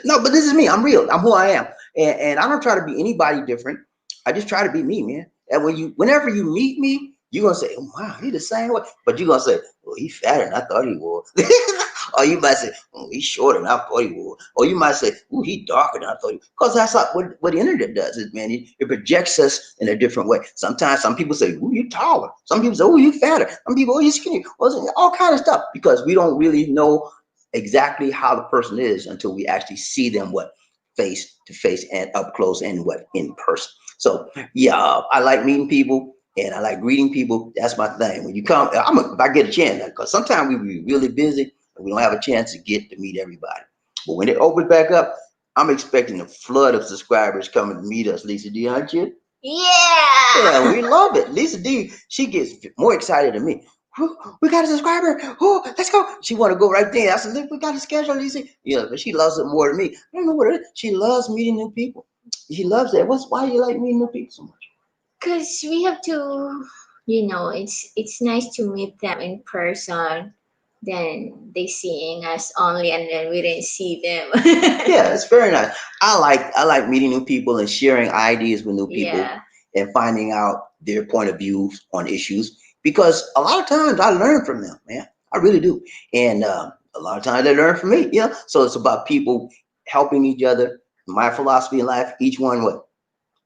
No, but this is me. I'm real. I'm who I am. And I don't try to be anybody different. I just try to be me, man. And whenever you meet me, you're gonna say, oh wow, he the same way. But you're gonna say, oh, he's fatter than I thought he was. Or you might say, oh, he's shorter than I thought he was. Or you might say, oh, he's darker than I thought he was. Because that's not what the internet does, is man, it projects us in a different way. Sometimes some people say, oh, you taller. Some people say, oh, you fatter. Some people, oh, you skinny. All kind of stuff. Because we don't really know exactly how the person is until we actually see them face to face and up close and in person. So yeah, I like meeting people and I like greeting people. That's my thing. When you come, if I get a chance, because sometimes we be really busy and we don't have a chance to get to meet everybody. But when it opens back up, I'm expecting a flood of subscribers coming to meet us, Lisa D, aren't you? Yeah. Yeah, we love it. Lisa D, she gets more excited than me. "Whew, we got a subscriber. Oh, let's go. She want to go right there. I said, look, we got a schedule, Lisa. Yeah, but she loves it more than me. I don't know what it is. She loves meeting new people. She loves that. Why do you like meeting new people so much? Cause we have to, it's nice to meet them in person. Then they seeing us only, and then we didn't see them. Yeah, it's very nice. I like meeting new people and sharing ideas with new people Yeah. and finding out their point of views on issues because a lot of times I learn from them, man. I really do, and a lot of times they learn from me. So it's about people helping each other. My philosophy in life: each one what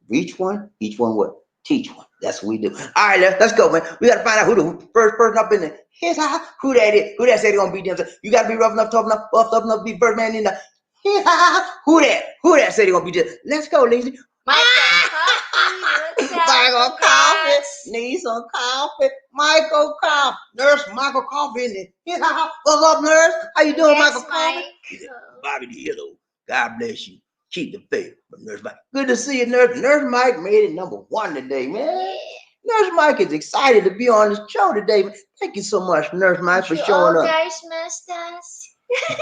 reach one, each one what teach one. That's what we do. All right, let's go, man. We got to find out who the first person up in there. Here's how who that is. Who that said they gonna beat them? You got to be rough enough, tough enough, buffed up enough to be first man in the. Who that? Who that said they gonna beat them? Let's go, Lizzie. Michael Coffee, what's up? Michael Coffee, Congrats. need some coffee. Michael Coffee, Nurse Michael Coffee in there. What's up, Nurse? How you doing, Yes, Michael Coffee? Mike. He said, Bobby the Yellow. God bless you. Keep the faith from Nurse Mike. Good to see you, Nurse. Nurse Mike made it #1 today, man. Yeah. Nurse Mike is excited to be on the show today. Man. Thank you so much, Nurse Mike, for You showing all up. guys missed us.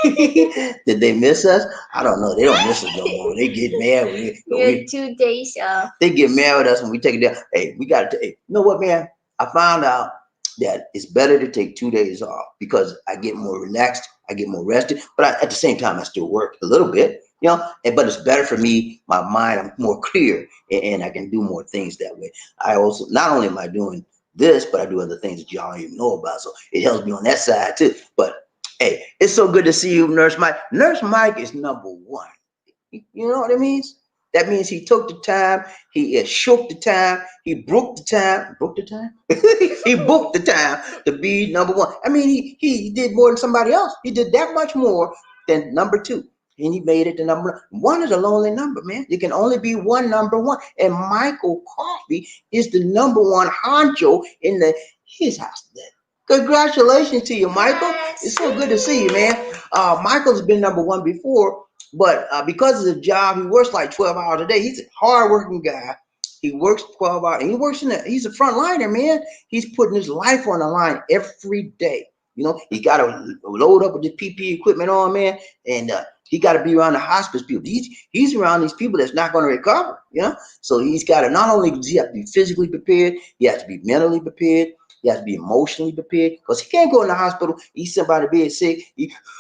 Did they miss us? I don't know. They don't miss us no more. They get mad when We had 2 days off. they get mad with us when we take it down. Hey, we got to. Hey, you know what, man? I found out that it's better to take 2 days off because I get more relaxed, I get more rested, but at the same time, I still work a little bit, but it's better for me. My mind, I'm more clear, and I can do more things that way. I also, not only am I doing this, but I do other things that y'all don't even know about. So it helps me on that side too. But hey, it's so good to see you, Nurse Mike. Nurse Mike is #1. You know what it means? That means he took the time, he shook the time, he broke the time, broke the time? He booked the time to be #1. I mean, he did more than somebody else. He did that much more than #2. And he made it to #1. Is a lonely number, man. You can only be one #1. And Michael Coffey is the #1 honcho in his house today. Congratulations to you, Michael. It's Yes. so good to see you, man. Michael's been #1 before, but because of the job, he works like 12 hours a day. He's a hardworking guy. He works 12 hours, and he works he's a front liner, man. He's putting his life on the line every day. He got to load up with the PPE equipment on, man, and he got to be around the hospice people. He's around these people that's not going to recover. So he's got to, not only does he have to be physically prepared, he has to be mentally prepared. He has to be emotionally prepared because he can't go in the hospital. He's somebody bed sick.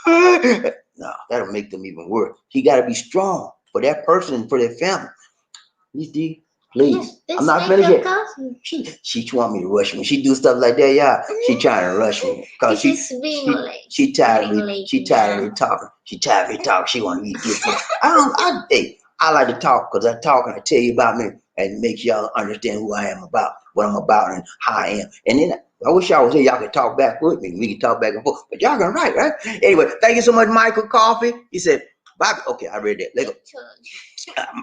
No, that'll make them even worse. He got to be strong for that person and for their family. Please. I'm Let's not make finished your yet. coffee. She want me to rush me. She do stuff like that, yeah. She trying to rush me because This is being late. she tired of Getting me. late She tired of now. me talking. She tired of me talking. She want me to get some. I like to talk because I talk and I tell you about me and make y'all understand who I am about, what I'm about, and how I am. And then I wish y'all was here. Y'all could talk back with me. We can talk back and forth. But y'all gonna write, right? Anyway, thank you so much, Michael Coffey. He said, Bobby. Okay, I read that. Let go.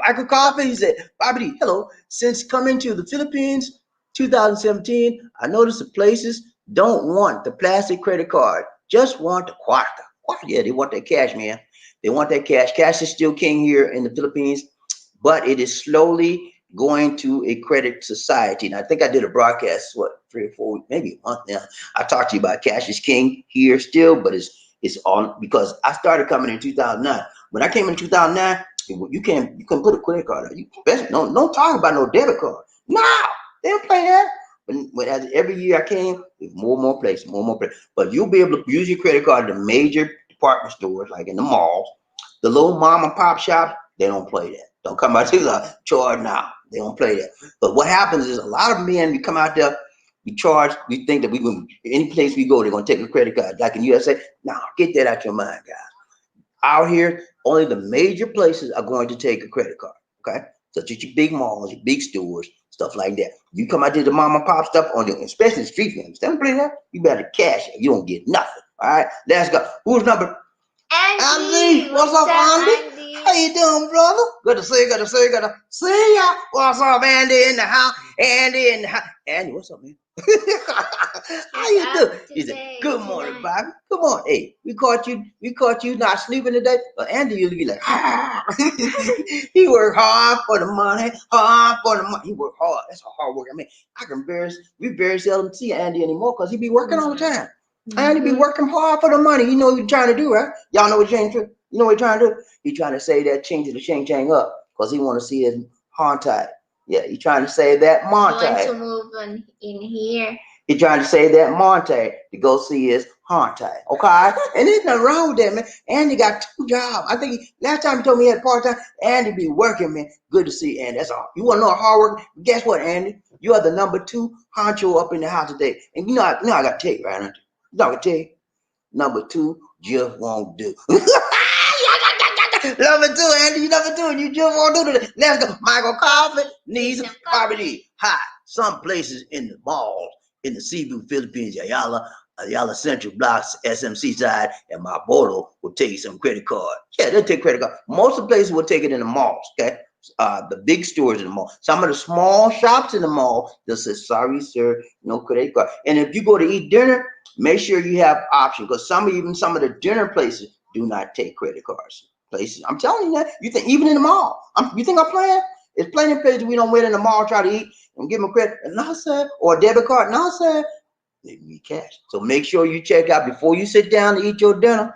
Michael Coffey, he said, Bobby D, hello. Since coming to the Philippines 2017, I noticed the places don't want the plastic credit card, just want the cuarta. Yeah, they want that cash, man. They want that cash. Cash is still king here in the Philippines, but it is slowly going to a credit society. And I think I did a broadcast, 3 or 4 weeks, maybe a month now. I talked to you about cash is king here still, but it's on because I started coming in 2009. When I came in 2009, you can put a credit card on. You best don't talk about no debit card. No, they don't play that. When as every year I came, there's more and more places, more and more places. But you'll be able to use your credit card in the major department stores, like in the malls. The little mom and pop shops, they don't play that. Don't come out to the charge now. They don't play that. But what happens is a lot of men, we come out there, we charge, we think that we can, any place we go, they're gonna take a credit card. Like in USA, now get that out your mind, guys. Out here, only the major places are going to take a credit card. Okay, such as your big malls, your big stores, stuff like that. You come out to the mom and pop stuff on the, especially the street vendors. Don't play that. You better cash it. You don't get nothing. All right, let's go. Who's number? Andy, Andy, what's what's up, up, Andy? How Andy? you doing, brother? Good to see you. Good to see you. Good to see ya. What's up, Andy in the house? Andy in the house. Andy, what's up, man? How Speak you up do? He said, today, "Good morning, tonight. Bobby. Come on, hey, we caught you. We caught you not sleeping today." But Andy you'll be like, ah. He worked hard for the money, hard for the money. He worked hard. That's a hard work. I mean, we very seldom see Andy anymore because he be working all the Mm-hmm. time. Andy be Mm-hmm. working hard for the money. You know what he's trying to do, right? Y'all know what James do? You know what he's trying to do? He trying to save that change of the ching chang up because he want to see his Montage. Yeah, he trying to save that You want Montage. to move on in here? He trying to save that Monte to go see his Hante. Okay? And there's nothing wrong with that, man. Andy got 2 jobs. I think last time he told me he had part-time, Andy be working, man. Good to see Andy. That's all. You want to know hard work? Guess what, Andy? You are the number 2 honcho up in the house today. And you know I got to tell you, right? You know I got to tell you. Number 2 just won't do. Number 2, Andy, you number 2, and you just won't do it. Let's go. Michael Coffee Need needs some Barbie. coffee. Hi. Some places in the malls in the Cebu, Philippines, Ayala Central Blocks, SMC side, and Marlboro will take some credit card. Yeah, they'll take credit card. Most of the places will take it in the malls, okay? The big stores in the mall. Some of the small shops in the mall, they'll say, sorry, sir, no credit card. And if you go to eat dinner, make sure you have options because some of the dinner places do not take credit cards. Places, I'm telling you that. You think even in the mall? You think I'm playing? It's plenty of places we don't wait in the mall try to eat and give them a credit. No, sir. Or a debit card. No, sir. They need cash. So make sure you check out before you sit down to eat your dinner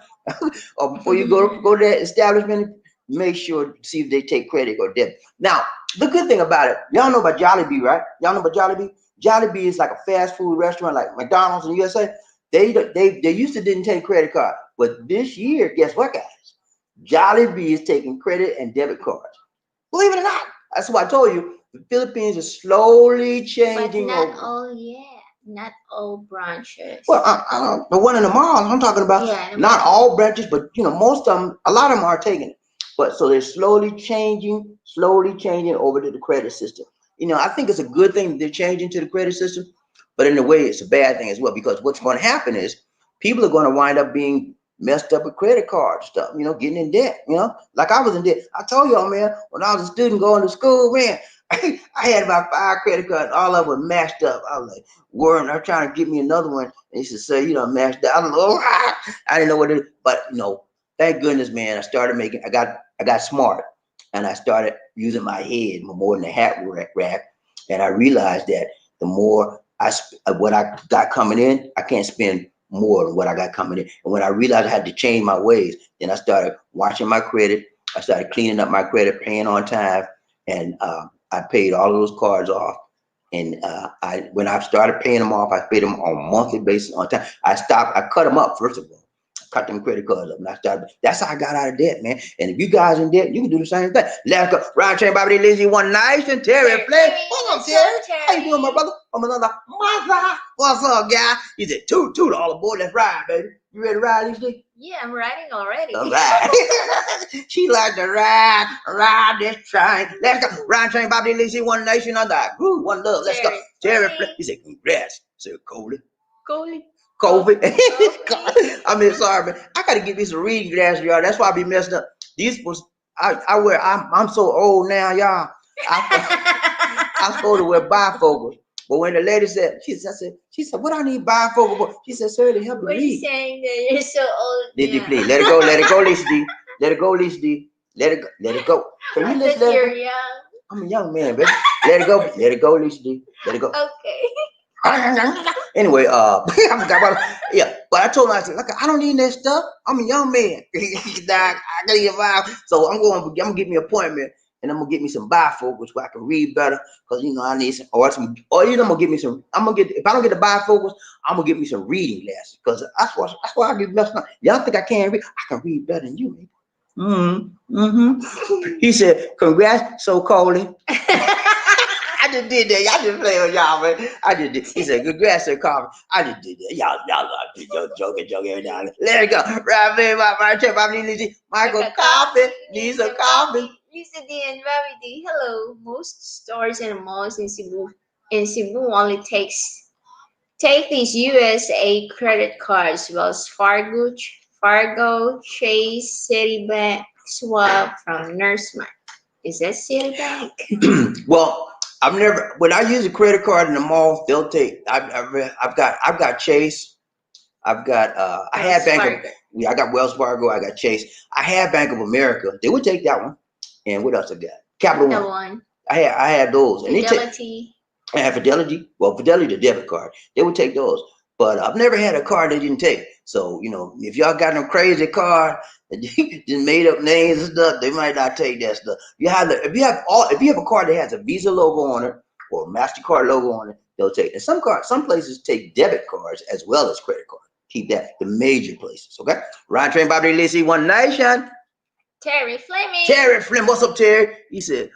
or before you go to that establishment. Make sure to see if they take credit or debit. Now, the good thing about it, y'all know about Jollibee, right? Y'all know about Jollibee? Jollibee is like a fast food restaurant like McDonald's in the USA. They used to didn't take credit card, but this year, guess what, guys? Jollibee is taking credit and debit cards. Believe it or not, that's what I told you. The Philippines is slowly But changing not over. all yet. Not all Well, branches. the one in the malls I'm talking about, Yeah, the not mall. all branches, but most of them, a lot of them are taking it. But so they're slowly changing over to the credit system. I think it's a good thing that they're changing to the credit system, but in a way, it's a bad thing as well because what's going to happen is people are going to wind up being messed up with credit card stuff. Getting in debt. Like I was in debt. I told y'all, man, when I was a student going to school, man, I had about 5 credit cards, all of them matched up. I was like, Warren, they're trying to give me another one. And he said, "Sir, you done matched that." I don't know. I didn't know what it is. But thank goodness, man, I got smart and I started using my head more than the hat rack. And I realized that the more what I got coming in, I can't spend more than what I got coming in. And when I realized I had to change my ways, then I started watching my credit. I started cleaning up my credit, paying on time, and I paid all of those cards off. And when I started paying them off, I paid them on a monthly basis on time. I cut them up first of all. I cut them credit cards up, and I started. That's how I got out of debt, man. And if you guys in debt, you can do the same thing. Let's go. Ryan Train, Bobby Lizzie, one nice and Terry Terry, Flynn. What's up, what's Terry? up, How you doing, my Terry? brother? I'm another mother. What's up, guy? He said, $2 boy. Let's ride, baby. You ready to ride these days? Yeah, I'm writing already. All right. She like to ride this train. Let's go. Ride train, Bobby Lee, see one nation under our groove, one love. Let's go. Terry, Terry, Flynn. he said, congrats. I said, Coley. Coffee. COVID. Coffee. I mean, sorry, man. I gotta get me some reading glasses, y'all. That's why I be messed up. These was I'm so old now, y'all. I'm supposed to wear bifocals. But when the lady said, she said, what I need bifocals for? She said, sir, to help you What are you read. saying that you're so old Did you now? please let it go, Lisa D. Let it go, Lisa D. Let it go. Can you I listen? thought Let it you're go. young. I'm a young man, baby. Let it go, Lisa D. Let it go. Okay. Anyway, I forgot about it. Yeah, but I told her, I said, look, I don't need that stuff. I'm a young man. I gotta get vibe. So I'm gonna get me an appointment and I'm gonna get me some bifocals where I can read better. Cause I need or I'm gonna get me some, if I don't get the bifocals, I'm gonna get me some reading glasses. Cause that's why I get messed up. Y'all think I can't read? I can read better than you, man. He said, congrats, so Coley. I just did that. Y'all just play with y'all, man. I just did. He said, congrats, sir, Carmen. I just did that. Y'all joking every now and then. Let it go. Right, man, my trip. I need Michael Coffee. Needs a coffee. Lisa D and Ravi D. Hello. Most stores and malls in Cebu only take these USA credit cards. Wells Fargo, Chase, Citibank, Swap from Nurseman. Is that Citibank? Well, I've never when I use a credit card in the mall, they'll take. I've got Chase. I've got I had Wells Bank of Fargo. yeah, I got Wells Fargo, I got Chase. I had Bank of America. They would take that one. And what else I got? Capital The One. one. I had those. And they take Fidelity. I had Fidelity. Well, Fidelity the debit card. They would take those. But I've never had a card they didn't take. So, if y'all got them crazy card that just made up names and stuff, they might not take that stuff. If you have a card that has a Visa logo on it or a MasterCard logo on it, they'll take it. And some places take debit cards as well as credit cards. Keep that the major places, okay? Ryan Train Bobby Lacey, One Nation. Terry Fleming. Terry Flynn, what's up, Terry? He said,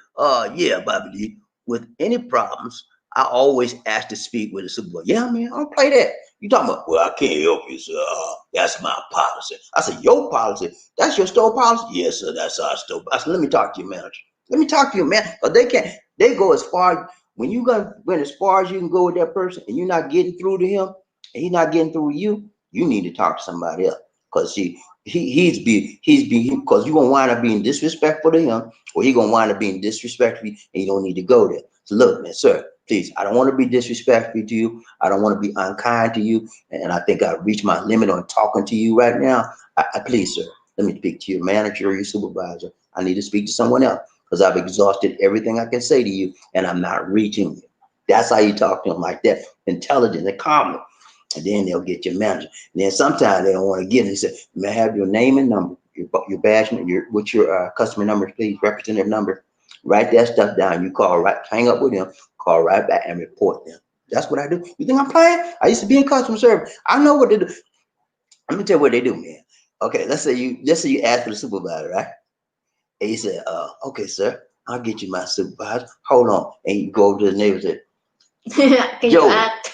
yeah, Bobby D. With any problems, I always ask to speak with the supervisor. Yeah, man, I don't play that. You talking about, well, I can't help you, sir. That's my policy. I said, your policy? That's your store policy? Yes, sir, that's our store. I said, let me talk to your manager. Let me talk to you, man. Because they go as far, when as far as you can go with that person and you're not getting through to him and he's not getting through to you, you need to talk to somebody else. Because because you're gonna wind up being disrespectful to him, or he gonna wind up being disrespectful, and you don't need to go there. So look, man, sir, please, I don't want to be disrespectful to you. I don't want to be unkind to you, and I think I've reached my limit on talking to you right now. Please, sir, let me speak to your manager or your supervisor. I need to speak to someone else because I've exhausted everything I can say to you, and I'm not reaching you. That's how you talk to them, like that, intelligent and calmly. And then they'll get your manager. And then sometimes they don't want to get it. They say, may I have your name and number, your badge, what's your customer number, please, representative number. Write that stuff down. You call right, hang up with them, call right back and report them. That's what I do. You think I'm playing? I used to be in customer service. I know what they do. Let me tell you what they do, man. Okay, let's say you ask for the supervisor, right? And you say, okay, sir, I'll get you my supervisor. Hold on. And you go over to the neighbor and say, Can you Joey, act?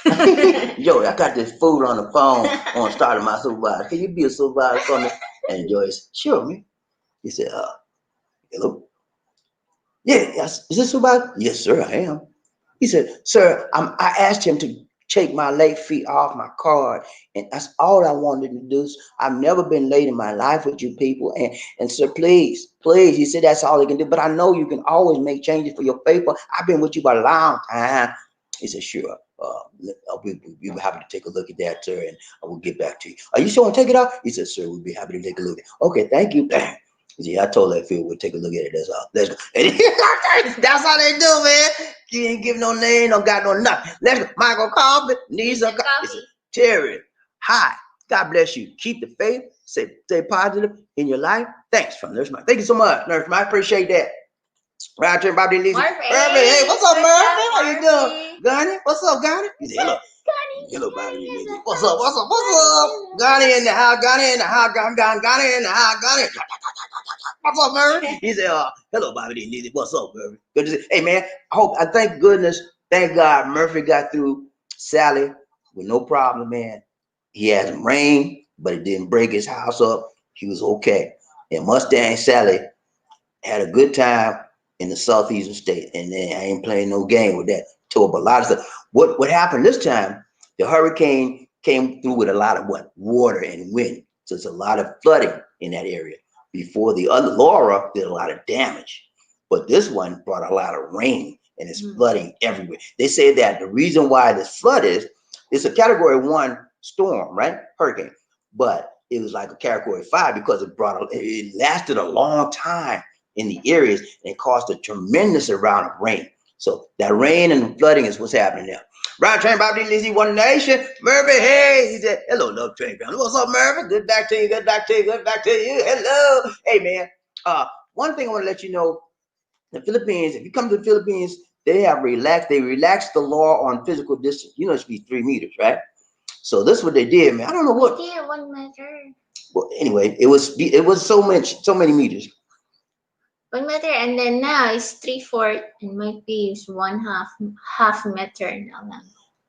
Joey, I got this fool on the phone on starting my supervisor. Can you be a supervisor for me? And Joey said, sure, man. He said, hello? Yeah, yes. Is this supervisor? Yes, sir, I am. He said, sir, I asked him to take my late fee off my card. And that's all I wanted to do. I've never been late in my life with you people. And sir, please, please. He said, that's all he can do. But I know you can always make changes for your paper. I've been with you for a long time. He said, sure. We'll be happy to take a look at that, sir, and I will get back to you. Are you sure to take it off? He said, sir, we'll be happy to take a look at it. Okay, thank you. See, I told that field we'll take a look at it. That's all. Let's go. That's how they do, man. You ain't give no name, don't got no nothing. Let's go. Michael Coffee needs some coffee. Terry, hi. God bless you. Keep the faith. Stay positive in your life. Thanks, from Nurse Mike. Thank you so much, Nurse Mike. I appreciate that. Right to everybody listening. Murphy. Murphy, hey, what's up, What's Murphy? up, How you Murphy? doing? Gunny, what's up, Gunny? He said, hello. Hello, Bobby. What's up? What's up? What's up? Gunny in the house. Gunny in the house. Gunny in the house. Gunny. What's up, Murphy? He said, hello, Bobby. What's up, Murphy? Good to see. Hey, man, I thank goodness, thank God Murphy got through Sally with no problem, man. He had some rain, but it didn't break his house up. He was okay. And Mustang Sally had a good time in the southeastern state, and then I ain't playing no game with that. Tore up a lot of stuff. What happened this time? The hurricane came through with a lot of water and wind, so it's a lot of flooding in that area. Before the other Laura did a lot of damage, but this one brought a lot of rain and it's flooding everywhere. They say that the reason why this flood is it's a Category 1 storm, right? Hurricane, but it was like a Category 5 because it lasted a long time in the areas and it caused a tremendous amount of rain. So that rain and flooding is what's happening now. Ryan Train Bobby Lizzie, One Nation. Murphy, hey, he said, hello, love train. What's up, Murphy? Good back to you, good back to you, good back to you. Hello. Hey, man. One thing I want to let you know, the Philippines, if you come to the Philippines, they relaxed the law on physical distance. You know, it should be 3 meters, right? So this is what they did, man. I don't know what. Yeah, 1 meter. Well, anyway, it was so many meters. 1 meter, and then now it's 3/4, and might be one half meter now.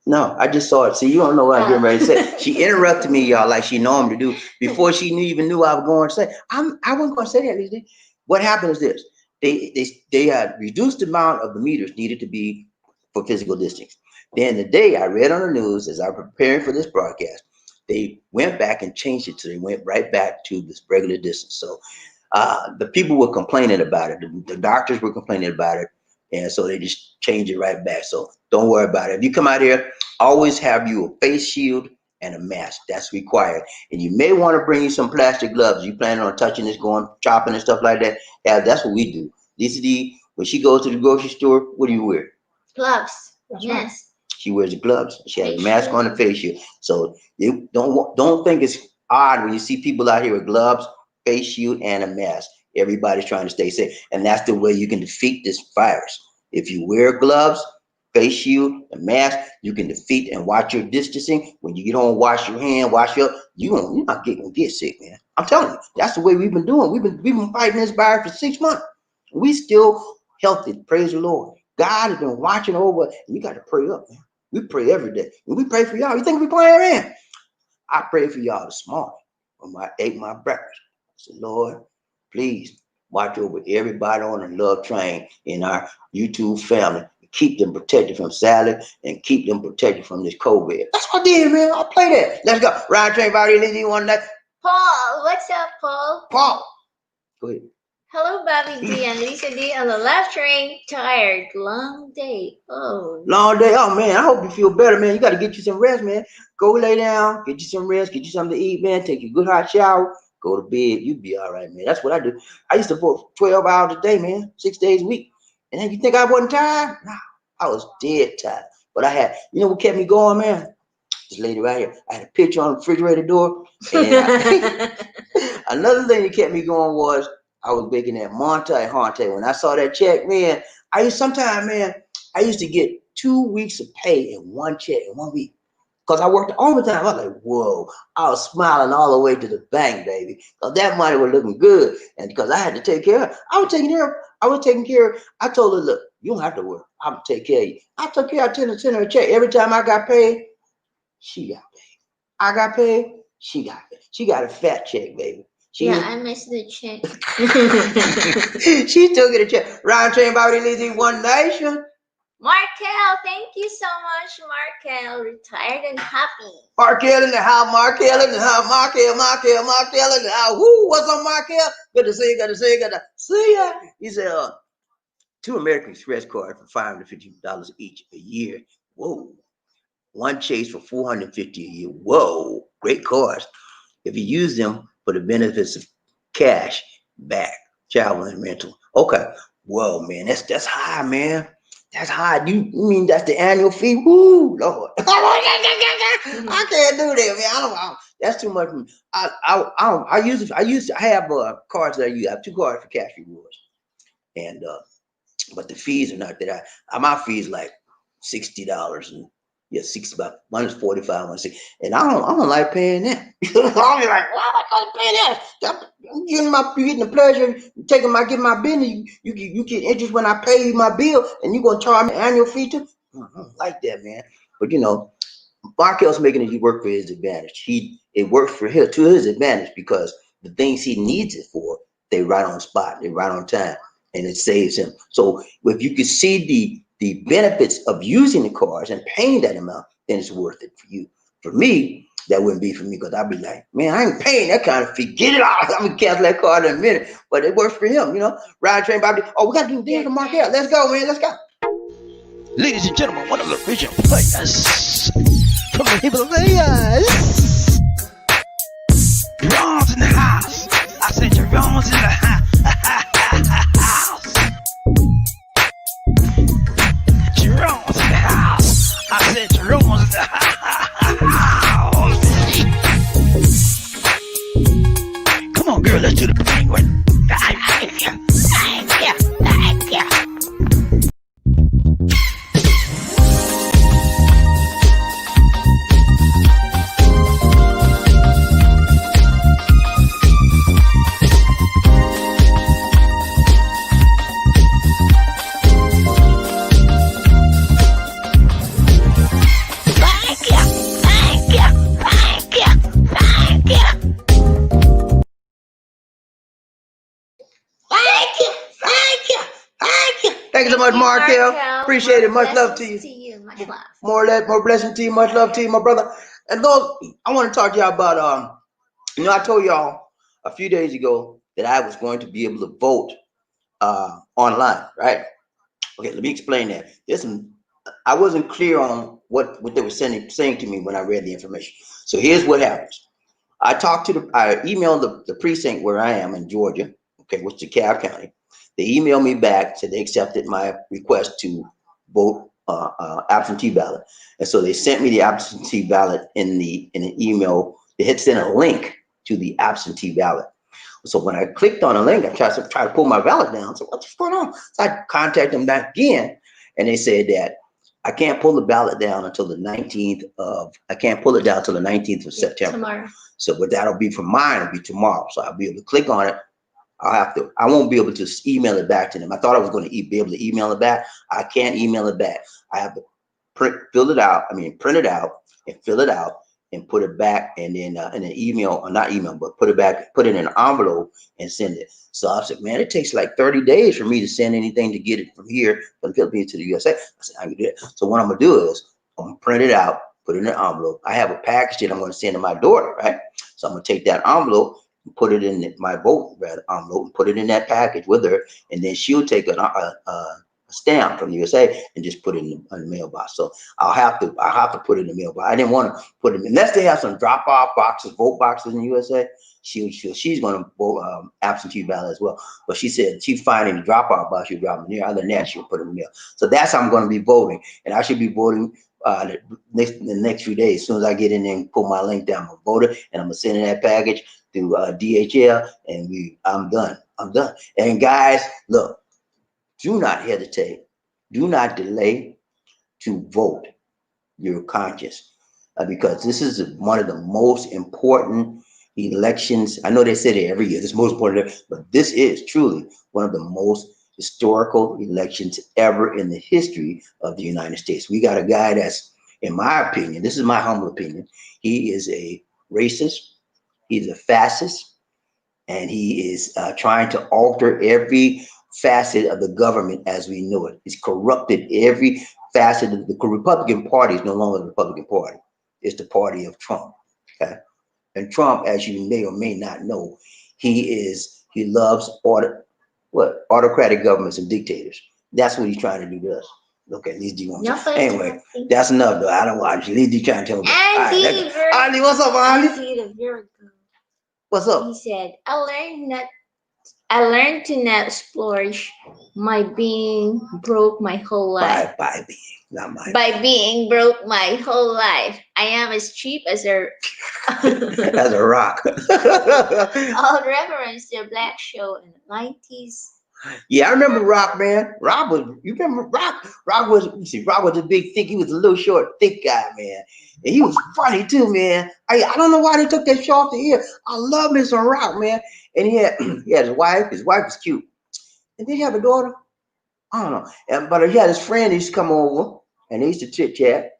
No, I just saw it. See, you don't know what I'm getting ready to say. She interrupted me, y'all, like she normally do, before she even knew I was going to say. I wasn't going to say that, Lizzie. What happened is this: they had reduced the amount of the meters needed to be for physical distance. Then the day I read on the news as I was preparing for this broadcast, they went back and changed it, so they went right back to this regular distance. So the people were complaining about it. The doctors were complaining about it, and so they just change it right back. So don't worry about it. If you come out here, always have you a face shield and a mask. That's required. And you may want to bring you some plastic gloves. You planning on touching this, going shopping and stuff like that? Yeah, that's what we do. This is the when she goes to the grocery store. What do you wear? Gloves. That's right. Yes. She wears the gloves. She has a Face mask on, shield. the face shield. So you don't think it's odd when you see people out here with gloves, face shield, and a mask. Everybody's trying to stay safe, and that's the way you can defeat this virus. If you wear gloves, face shield, and mask, you can defeat and watch your distancing. When you get home, wash your hand, wash your. You're not getting get sick, man. I'm telling you, that's the way we've been doing. We've been fighting this virus for 6 months. We still healthy. Praise the Lord. God has been watching over, and you got to pray up, man. We pray every day. And we pray for y'all. You think we playing in? I prayed for y'all this morning when I ate my breakfast. I said, Lord, please watch over everybody on the love train in our YouTube family. Keep them protected from Sally and keep them protected from this COVID. That's what I did, man. I played that. Let's go. Ride train, body, Lizzie, one night. Paul, what's up, Paul? Paul. Go ahead. Hello, Bobby D and Lisa D on the left train. Tired, long day. Oh. Long day. Oh man, I hope you feel better, man. You got to get you some rest, man. Go lay down, get you some rest, get you something to eat, man. Take a good hot shower, go to bed. You be all right, man. That's what I do. I used to work 12 hours a day, man, 6 days a week. And then you think I wasn't tired? Nah, I was dead tired. But I had, you know what kept me going, man? This lady right here. I had a picture on the refrigerator door. And another thing that kept me going was I was making that Monte Hante. When I saw that check, man, I used to get 2 weeks of pay in one check in 1 week. Because I worked overtime. I was like, whoa. I was smiling all the way to the bank, baby. Because that money was looking good. And because I had to take care of it, I was taking care of. I told her, look, you don't have to work. I'm going to take care of you. I took care of sent her a check. Every time I got paid, she got paid. I got paid, she got paid. She got a fat check, baby. I missed the check. She took it a check. Round train about Lizzie, One Nation. Markel, thank you so much, Markel. Retired and happy. Markel in the house, Markel in the house, Markel in the house. Woo, what's up, Markel? Good to see you, good to see you, good to see ya. He said, 2 American Express cards for $550 each a year. Whoa. One Chase for $450 a year. Whoa, great cards. If you use them for the benefits of cash back, travel and rental. Okay. Whoa, man, that's high, man. That's high. You mean that's the annual fee? Woo, Lord. I can't do that, man. I don't that's too much for me. I have cards that I use. I have 2 cards for cash rewards. And but the fees are not that high. My fees like $60 and yeah, 60 about one is 45, 160. And I don't like paying that. I'm like, why am I gonna pay that? I'm getting the pleasure, getting my business. You get interest when I pay you my bill, and you gonna charge me annual fee too? I don't like that, man. But Markel's making it work for his advantage. It works for him to his advantage because the things he needs it for, they right on spot, they right on time, and it saves him. So if you can see the benefits of using the cards and paying that amount, then it's worth it for you. For me, that wouldn't be for me because I'd be like, man, I ain't paying that kind of fee. Get it out. I'm gonna cancel that card in a minute. But it works for him, Ride train, Bobby. Oh, we gotta do the Markel. Let's go, man. Let's go. Ladies and gentlemen, one of the original players from the Himalayas. Jerome's in the house. I said Jerome's in the house. Jerome's in the house. I said Jerome's in the house. Come on, girl, let's do the penguin. Thank you so much, Markel. Appreciate it. Much love to you. Much love. More blessing to you. Much love to you, my brother. And those, I want to talk to y'all about, I told y'all a few days ago that I was going to be able to vote online, right? Okay, let me explain that. I wasn't clear on what they were saying to me when I read the information. So here's what happens. I emailed the precinct where I am in Georgia, okay, which is DeKalb County. They emailed me back, said they accepted my request to vote absentee ballot, and so they sent me the absentee ballot in an email. They had sent a link to the absentee ballot. So when I clicked on the link, I tried to pull my ballot down. So what's going on? So I contacted them back again, and they said that I can't pull the ballot down until the 19th of. I can't pull it down until the 19th of September. Tomorrow. So, but that'll be for mine. It'll be tomorrow. So I'll be able to click on it. I won't be able to email it back to them. I thought I was going to be able to email it back. I can't email it back. I have to fill it out. I mean, print it out and fill it out and put it back, and then in an email, or not email, but put it back, put it in an envelope and send it. So I said, man, it takes like 30 days for me to send anything to get it from here, from the Philippines to the USA. I said, I can do it. So what I'm gonna do is I'm gonna print it out, put it in an envelope. I have a package that I'm gonna send to my daughter, right? So I'm gonna take that envelope and put it in my vote envelope and put it in that package with her, and then she'll take a stamp from the USA and just put it in the mailbox. So I'll have to put it in the mailbox. I didn't want to put it unless they have some drop off boxes, vote boxes in the USA. She's going to vote absentee ballot as well. But she said she's finding the drop off box. She'll drop them there. Other than that, she'll put it in the mail. So that's how I'm going to be voting, and I should be voting. The next few days, as soon as I get in there and pull my link down, I'm gonna vote it, and I'm gonna send in that package through DHL, and I'm done. I'm done. And guys, look, do not hesitate. Do not delay to vote your conscience, because this is one of the most important elections. I know they say it every year. This is most important, but this is truly one of the most historical elections ever in the history of the United States. We got a guy that's, in my opinion, this is my humble opinion, he is a racist, he's a fascist, and he is trying to alter every facet of the government as we know it. He's corrupted every facet of the Republican Party. Is no longer the Republican Party; it's the party of Trump. Okay, and Trump, as you may or may not know, he loves autocratic governments and dictators. That's what he's trying to do to us. Okay, at least you want to. Anyway, that's enough though. I don't watch. At least you trying to tell me. Andy, Andy, what's up, Andy? Andy the Virgo. What's up? He said, I learned to not splurge. My being broke my whole life. By being, not my. By being broke my whole life. I am as cheap as a As a rock. all reference to a black show in the 90s. Yeah, I remember Rock, man. Rock was, you remember Rock? Rock was a big, thick, he was a little short, thick guy, man. And he was funny too, man. I don't know why they took that show off the air. I love me some Rock, man. And he had his wife was cute. And did he have a daughter? I don't know. But he had his friend, he used to come over and they used to chit chat.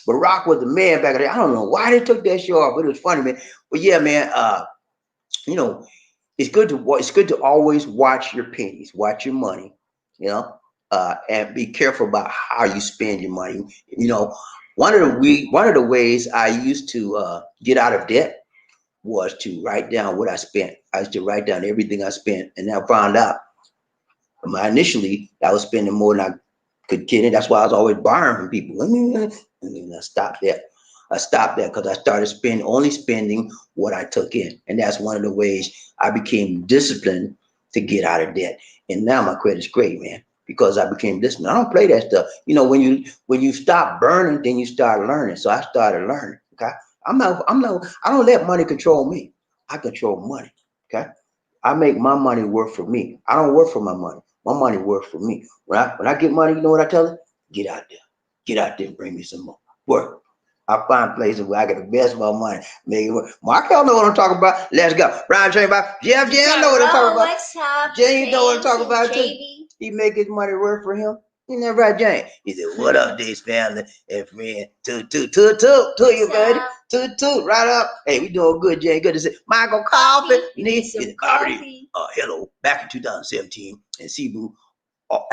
But Rock was the man back in the day. I don't know why they took that show off, but it was funny, man. But yeah, man, you know, it's good to always watch your pennies, watch your money, you know, and be careful about how you spend your money. You know, one of the ways I used to get out of debt was to write down what I spent. I used to write down everything I spent, and I found out initially I was spending more than I could get it. That's why I was always borrowing from people. And then I stopped that. I stopped that because I started only spending what I took in. And that's one of the ways I became disciplined to get out of debt. And now my credit's great, man, because I became disciplined. I don't play that stuff. You know, when you stop burning, then you start learning. So I started learning. Okay. I don't let money control me. I control money. Okay. I make my money work for me. I don't work for my money. My money works for me. When I get money, you know what I tell it? Get out there. Get out there and bring me some more. Work. I find places where I get the best of my money. Make it work. Markel know what I'm talking about. Let's go. Ryan Train by Jeff. I know what I'm talking about. What's up? James know what I'm talking about too. JB. He make his money work for him. You never right, James. He said, "What up, this family and friend? Toot you, baby. Toot, right up. Hey, we doing good, James. Good to see Michael Coffee. You need some coffee. Hello. Back in 2017 in Cebu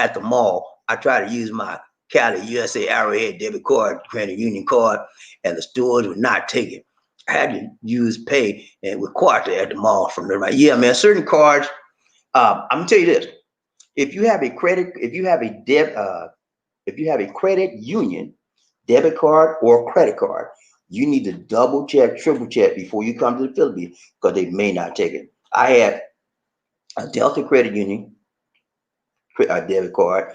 at the mall, I tried to use my Cali USA Arrowhead debit card, credit union card, and the stores would not take it. I had to use pay and with Quarter at the mall from there. Yeah, man, certain cards. I'm gonna tell you this. if you have a if you have a credit union, debit card or credit card, you need to double check, triple check before you come to the Philippines because they may not take it. I had a Delta Credit Union debit card,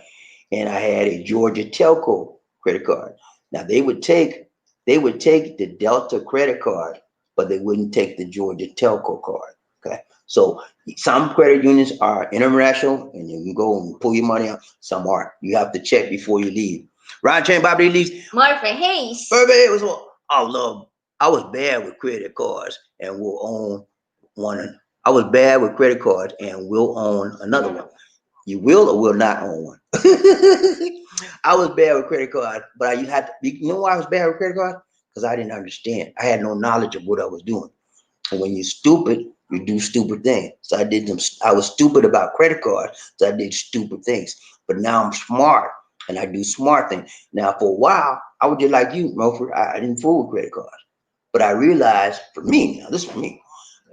and I had a Georgia Telco credit card. Now they would take the Delta credit card, but they wouldn't take the Georgia Telco card. Okay, so some credit unions are international, and you can go and pull your money out. Some aren't. You have to check before you leave. Ryan Chain Bobby leaves. Marfa Hayes. It was I love. I was bad with credit cards and will own one. I was bad with credit cards and will own another one. You will or will not own one. I was bad with credit cards, but I had to, you know why I was bad with credit cards? Because I didn't understand. I had no knowledge of what I was doing. And when you're stupid, you do stupid things. So I did them. I was stupid about credit cards, so I did stupid things. But now I'm smart, and I do smart things. Now for a while, I was just like you, Moford. I didn't fool with credit cards, but I realized for me now, this is for me,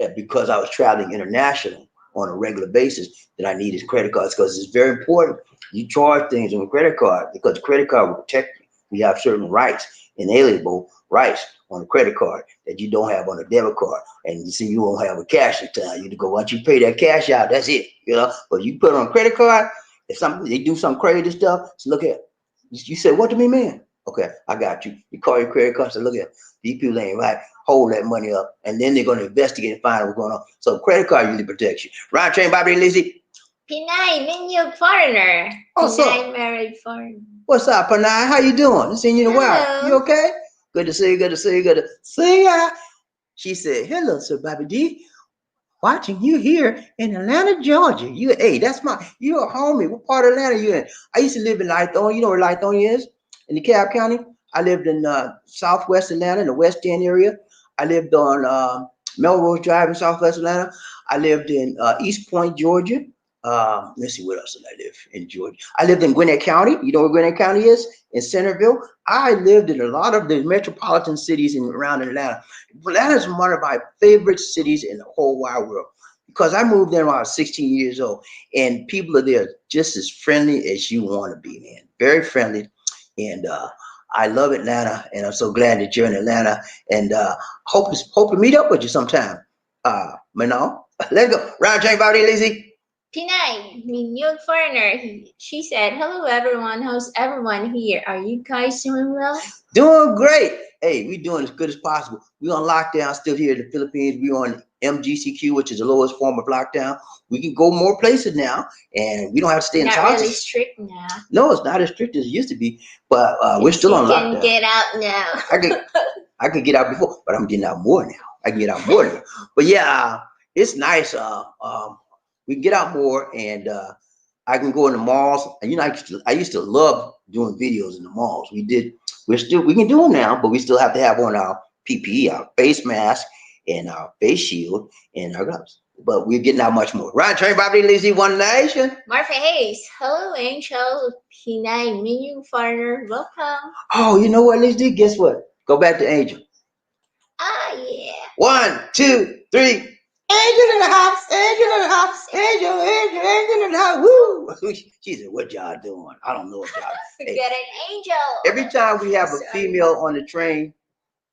that because I was traveling international on a regular basis, that I needed credit cards because it's very important. You charge things on a credit card because the credit card will protect you. You have certain rights, inalienable rights on a credit card that you don't have on a debit card. And you see, you won't have a cash account. You go once you pay that cash out, that's it. You know, but you put it on a credit card. If something they do some crazy stuff, so look at you say, what to me, man? Okay, I got you. You call your credit card, say, look at these people ain't right. Hold that money up, and then they're gonna investigate and find out what's going on. So credit card usually protects you. Ryan Train, Bobby, Lizzie. Pinay, Minyog foreigner. What's Pinay up? married foreigner. What's up, Panay? How you doing? Seen you in a while. You Hello. okay? Good to see you. Good to see you. Good to see ya. She said, "Hello, Sir Bobby D. Watching you here in Atlanta, Georgia. You, hey, that's my, you're a homie. What part of Atlanta you in? I used to live in Lithonia. You know where Lithonia is? In DeKalb County. I lived in Southwest Atlanta, in the West End area. I lived on Melrose Drive in Southwest Atlanta. I lived in East Point, Georgia. Let's see, what else did I live in Georgia? I lived in Gwinnett County. You know where Gwinnett County is? In Centerville. I lived in a lot of the metropolitan cities in around Atlanta. Atlanta is one of my favorite cities in the whole wide world because I moved there when I was 16 years old, and people are there just as friendly as you want to be, man. Very friendly, and I love Atlanta, and I'm so glad that you're in Atlanta, and hope to meet up with you sometime. Manon, let's go. Round Jane Body Lazy. Pinay, Minyog foreigner. She said, hello everyone. How's everyone here? Are you guys doing well? Doing great. Hey, we doing as good as possible. We on lockdown still here in the Philippines. We on MGCQ, which is the lowest form of lockdown. We can go more places now, and we don't have to stay in Not houses. really strict now. No, it's not as strict as it used to be, but we're Yes, still you on can lockdown. get out now. I could get out before, but I'm getting out more now. I can get out more now. But yeah, it's nice. We can get out more, and I can go in the malls. And you know, I used to love doing videos in the malls. We can do them now, but we still have to have on our PPE, our face mask, and our face shield, and our gloves. But we're getting out much more. Right, Train Bobby Lizzie, One Nation. Marfa Hayes. Hello, Angel. Pinay, Minyog foreigner. Welcome. Oh, you know what, Lizzie? Guess what? Go back to Angel. Ah, yeah. 1, 2, 3. Angel in the house, angel in the house, angel in the house. Woo! She said, "What y'all doing? I don't know what y'all." Hey, Get an angel. every time we have a Sorry. female on the train,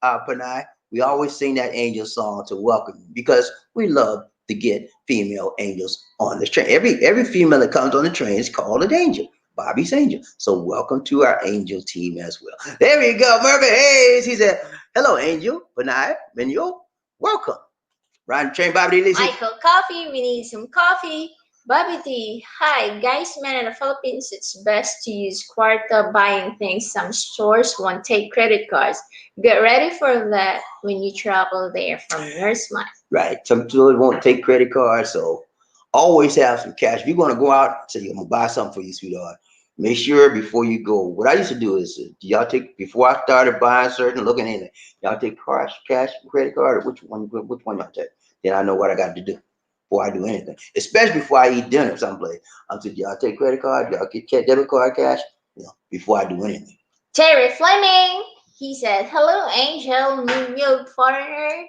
Panay, we always sing that angel song to welcome you because we love to get female angels on the train. Every female that comes on the train is called an angel. Bobby's angel. So welcome to our angel team as well. There we go, Murphy Hayes. He said, "Hello, angel, Panay, Menyo, welcome." Ron Train Bobby Lizzie. Michael Coffee, we need some coffee. Bobby D, hi guys, man in the Philippines, it's best to use Kwarta buying things. Some stores won't take credit cards. Get ready for that when you travel there from Nurse Mike. Right. Some stores won't take credit cards, so always have some cash. If you're going to go out, say, I'm going to buy something for you, sweetheart. Make sure before you go. What I used to do is, y'all take, before I started buying certain, looking in it, y'all take cash, credit card, or which one y'all take? Then I know what I got to do before I do anything, especially before I eat dinner someplace. I'm saying, y'all take credit card, y'all get debit card, cash, before I do anything. Terry Fleming, he said, hello Angel, New York foreigner.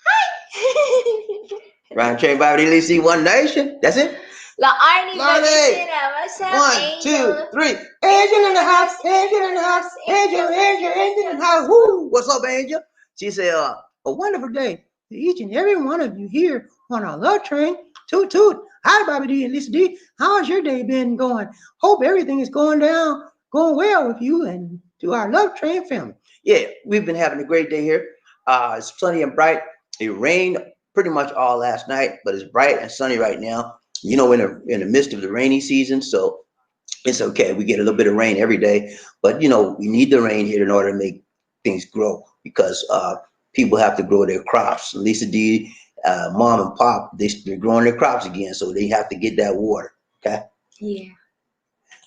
Hi. Round Train Bobby Lizzie, One Nation. That's it. La Arnie Lonnie. Bagasina, what's up, 1, 2, 3. Angel? Angel Angel in in the the house. house, Angel Angel in in the the house. house, Angel, Angel, Angel, Angel, Angel in the Angel. house. Woo! What's up, Angel? She said, a wonderful day to each and every one of you here on our love train. Toot toot. Hi, Bobby D and Lisa D. How's your day been going? Hope everything is going well with you and to our love train family. Yeah, we've been having a great day here. It's sunny and bright. It rained pretty much all last night, but it's bright and sunny right now. In the midst of the rainy season, so it's okay. We get a little bit of rain every day, but we need the rain here in order to make things grow because people have to grow their crops. Lisa D, mom and pop, they're growing their crops again, so they have to get that water. Okay. Yeah.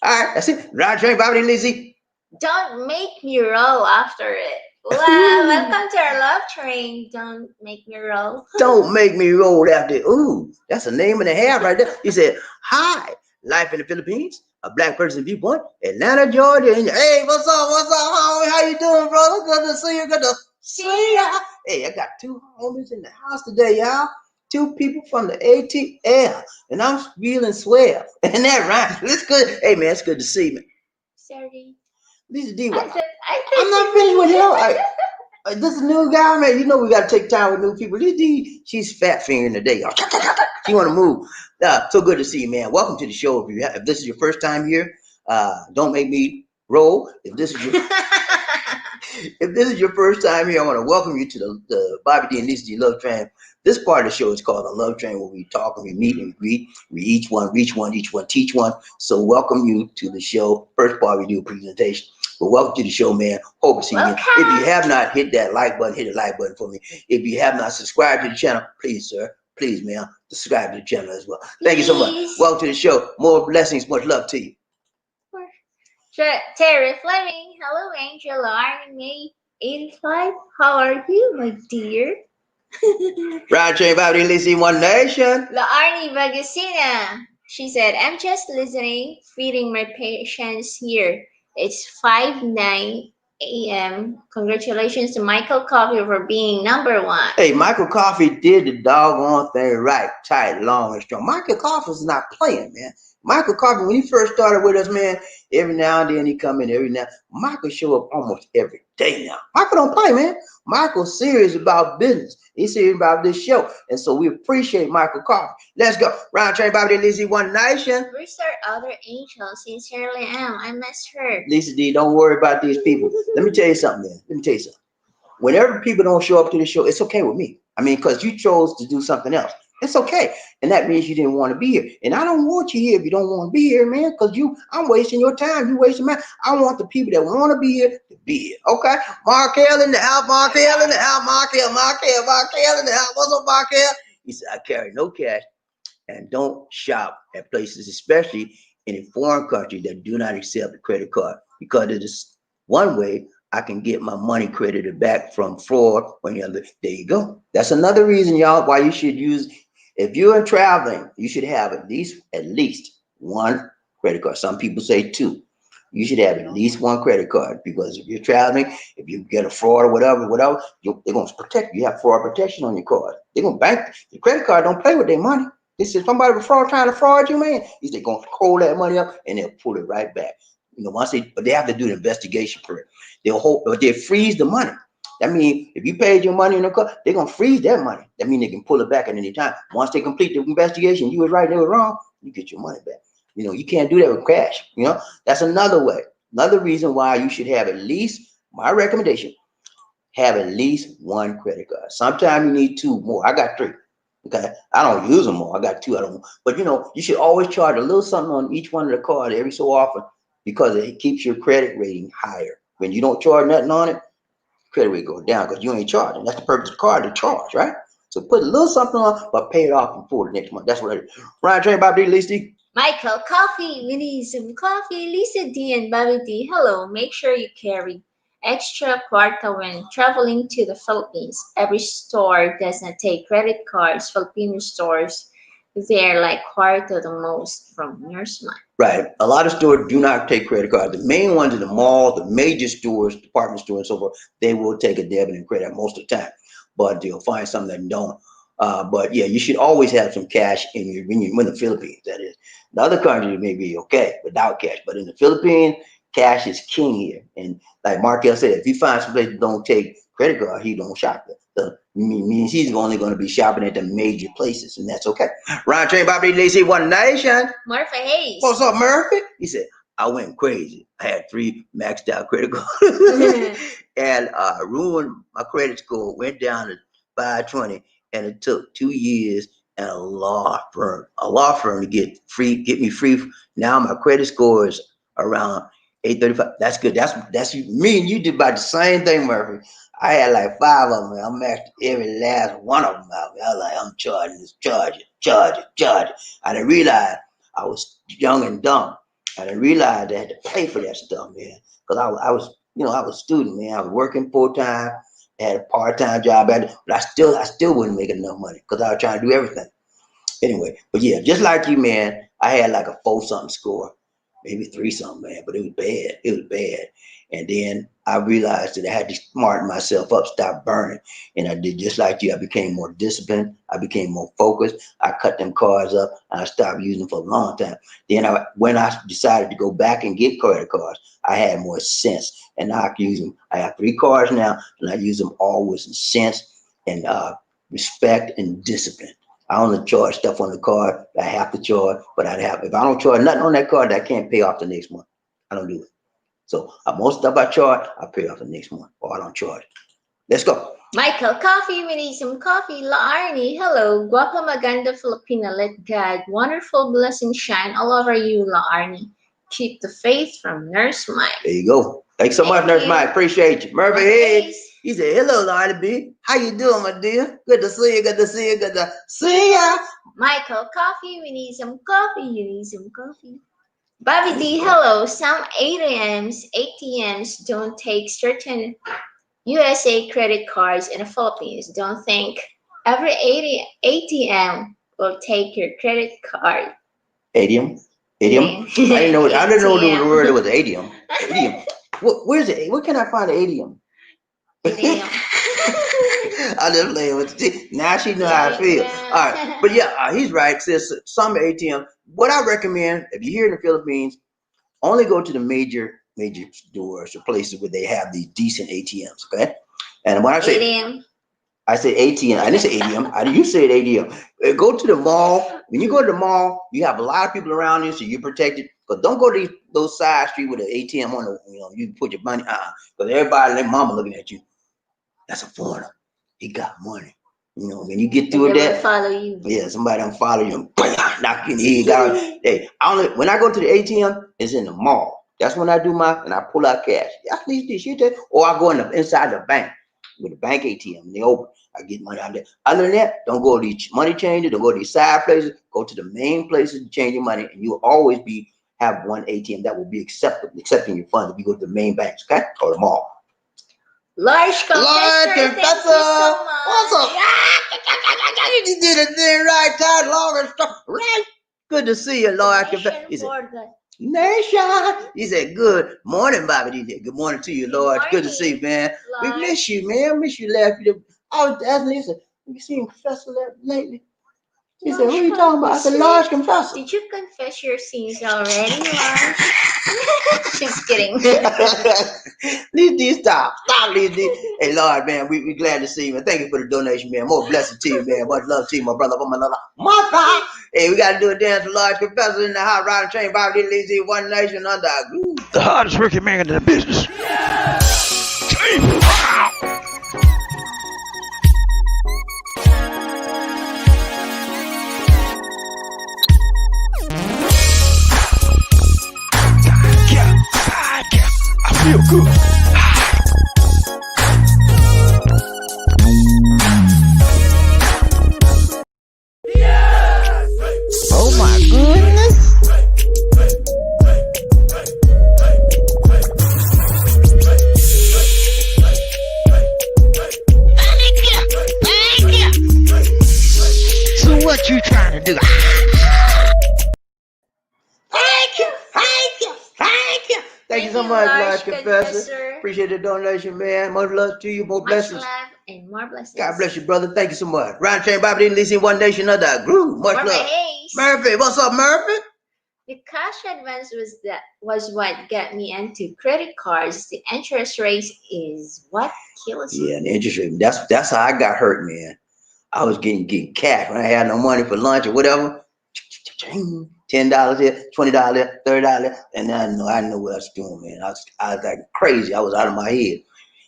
All right, that's it. Round train, Bobby Lizzie. Don't make me roll after it. Wow, welcome to our love train. Don't make me roll. Don't make me roll after. Ooh, that's a name and a half right there. He said, "Hi, life in the Philippines, a black person viewpoint, Atlanta, Georgia." And hey, what's up? What's up, homie? How you doing, brother? Good to see you. Good to see ya. Hey, I got two homies in the house today, y'all. Two people from the ATL, and I'm feeling swell. And that right? It's good. Hey, man, it's good to see me. Sorry. Lisa D, I I'm thought not finished with this new guy, man. We got to take time with new people. Lisa D, she's fat fingering today, y'all. She want to move. So good to see you, man. Welcome to the show. If this is your first time here, don't make me roll. If this is your first time here, I want to welcome you to the Bobby D and Lisa D Love Train. This part of the show is called the Love Train, where we talk and we meet and we greet. We each one, reach one, each one, teach one. So welcome you to the show. First part, we do a presentation. But welcome to the show, man. Hope to see you. If you have not hit that like button, hit the like button for me. If you have not subscribed to the channel, please, sir, please, man, subscribe to the channel as well. Thank you so much. Welcome to the show. More blessings, much love to you. Terry Fleming, hello Angel, Arnie May 85. How are you, my dear? Round train, Bobby, Lizzie, One Nation. La Arnie Bagasina. She said, I'm just listening, feeding my patients here. It's 5:09 a.m. Congratulations to Michael Coffey for being number one. Hey, Michael Coffey did the doggone thing right, tight, long, and strong. Michael Coffey's not playing, man. Michael Coffey, when he first started with us, man, every now and then he come in every now. Michael show up almost every day now. Michael don't play, man. Michael's serious about business. He's serious about this show. And so we appreciate Michael Coffey. Let's go. Round train, Bobby, Lizzie, One Nation. Where's our other angel? Sincerely am. I miss her. Lisa D, don't worry about these people. Let me tell you something, man. Let me tell you something. Whenever people don't show up to the show, it's okay with me. I mean, because you chose to do something else. It's okay. And that means you didn't want to be here. And I don't want you here if you don't want to be here, man, because I'm wasting your time. You wasting mine. I want the people that want to be here to be here. Okay? Markel in the house, Markel in the house, Markel in the house. What's up, Markel? He said, I carry no cash and don't shop at places, especially in a foreign country that do not accept a credit card, because it is one way I can get my money credited back from fraud or any other. There you go. That's another reason, y'all, why you should use, if you're traveling, you should have at least one credit card. Some people say two. You should have at least one credit card, because if you're traveling, if you get a fraud or whatever, they're gonna protect you. You have fraud protection on your card. They're gonna bank your credit card. Don't play with their money. They said somebody was trying to fraud you, man. They're gonna hold that money up and they'll pull it right back. But they have to do the investigation for it. They'll freeze the money. That means if you paid your money in the car, they're gonna freeze that money. That means they can pull it back at any time. Once they complete the investigation, you was right, they were wrong, you get your money back. You can't do that with cash. That's another way. Another reason why you should have at least, my recommendation, have at least one credit card. Sometimes you need two more. I got three. Okay, I don't use them more. I got two. I don't. But you should always charge a little something on each one of the cards every so often, because it keeps your credit rating higher. When you don't charge nothing on it, credit rate goes down because you ain't charging. That's the purpose of the card, to charge, right? So put a little something on, but pay it off in full the next month. That's what it is. Ryan Train, Bobby D, Lisa. Michael Coffee, we need some coffee. Lisa D and Bobby D, hello. Make sure you carry extra kwarta when traveling to the Philippines. Every store does not take credit cards. Filipino stores, they're like kwarta the most from your smile. Right. A lot of stores do not take credit cards. The main ones in the mall, the major stores, department stores, and so forth, they will take a debit and credit most of the time. But you'll find some that don't. But yeah, you should always have some cash in your when you in the Philippines. That is, the other countries may be okay without cash, but in the Philippines, cash is king here. And like Markel said, if you find some place that don't take credit card, he don't shop there. So means he's only going to be shopping at the major places, and that's okay. Ron Train Bobby Lacy One Nation. Murphy Hayes. What's up, Murphy? He said, I went crazy. I had 3 maxed out credit cards and ruined my credit score, went down to 520, and it took 2 years and a law firm to get me free. Now my credit score is around 835. That's good. That's me and you did about the same thing, Murphy. I had like 5 of them. I maxed every last one of them out. I was like, I'm charging this, charge it. I didn't realize I was young and dumb. I didn't realize I had to pay for that stuff, man. Because I was a student, man. I was working full time, had a part time job at it, but I still wasn't making enough money because I was trying to do everything. Anyway, but yeah, just like you, man, I had like a 4 something score, maybe 3 something, man, but it was bad. It was bad. And then I realized that I had to smarten myself up, stop burning. And I did just like you. I became more disciplined. I became more focused. I cut them cards up and I stopped using them for a long time. Then when I decided to go back and get credit cards, I had more sense. And now I can use them. I have 3 cards now, and I use them all with some sense and respect and discipline. I only charge stuff on the card that I have to charge, but if I don't charge nothing on that card, I can't pay off the next month. I don't do it. So most stuff I charge, I pay off the next month, or I don't charge. Let's go. Michael Coffee, we need some coffee. La Arnie, hello. Guapa maganda Filipina, let God wonderful blessing shine all over you, La Arnie. Keep the faith from Nurse Mike. There you go. Thanks so much, Nurse Mike. Appreciate you. Murphy Head. He said, hello, Lottie B. How you doing, my dear? Good to see you. Good to see you. Good to see ya. Michael Coffee, we need some coffee. You need some coffee. Bobby D, hello. Some ATMs don't take certain USA credit cards in the Philippines. Don't think every ATM will take your credit card. ATM? ATM? I didn't know the word was ATM. ATM. Where's it? Where can I find an ATM? ATM. I just playing with you. Now she know how I feel. All right, but yeah, he's right. Says some ATM. What I recommend, if you're here in the Philippines, only go to the major stores or places where they have these decent ATMs. Okay, and when I say ATM. I say ATM. I didn't say ATM. You said ATM. Go to the mall. When you go to the mall, you have a lot of people around you, so you're protected. But don't go to those side streets with an ATM on the, you can put your money. Because everybody, their mama looking at you. That's a foreigner. He got money. When you get through that, follow you. Yeah, somebody don't follow you. Knock you in the head. Hey, when I go to the ATM, it's in the mall. That's when I do and I pull out cash. At least this shit, or I go inside the bank with the bank ATM. And they open. I get money out there. Other than that, don't go to these money changers. Don't go to these side places. Go to the main places to change your money, and you'll always have one ATM that will be accepting your funds if you go to the main banks, okay, or the mall. Large Confessor, thank you so much. What's up? You just did it there right, Todd. Long stuff, right? Good to see you, Lord Confessor. He said, Nation. He said, good morning, Bobby. He said, good morning to you, Lord. Good to see you, man. Lord. We miss you, man. Miss you last year. I was asking, he said, have you seen Professor lately? He said, what are you talking about? I said, Large Confessor. Did you confess your sins already, Large? Just kidding. These stop, these. Hey, Lord, man, we glad to see you, man. Thank you for the donation, man. More blessings to you, man. Much love to you, my brother, my mother. Hey, we got to do a dance for Large Confessor in the hot riding train. Bobby Lazy, One Nation under our groove. The hardest working man in the business. Yeah. I feel good. Oh my goodness. Thank you. So what you trying to do? Thank you so much, Large Confessor. Appreciate the donation, man. Much love to you. More blessings. and more God blessings. bless you, brother. Thank you so much. Ryan Train Bobby didn't listen one nation under a groove. Much Murphy love. Hayes. Murphy, what's up, Murphy? The cash advance was what got me into credit cards. The interest rate is what kills Yeah, you. and the interest rate. That's how I got hurt, man. I was getting cash when I had no money for lunch or whatever. $10 here, $20 there, $30, and I know what I was doing, man. I was like crazy. I was out of my head.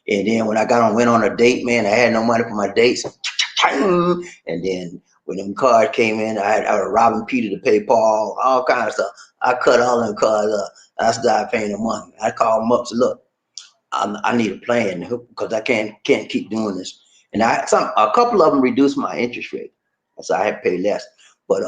And then when I went on a date, man, I had no money for my dates. And then when them cards came in, I was robbing Peter to pay Paul, all kind of stuff. I cut all them cards up. I started paying the money. I called them up, said, look, I need a plan because I can't keep doing this. And a couple of them reduced my interest rate, so I had to pay less. But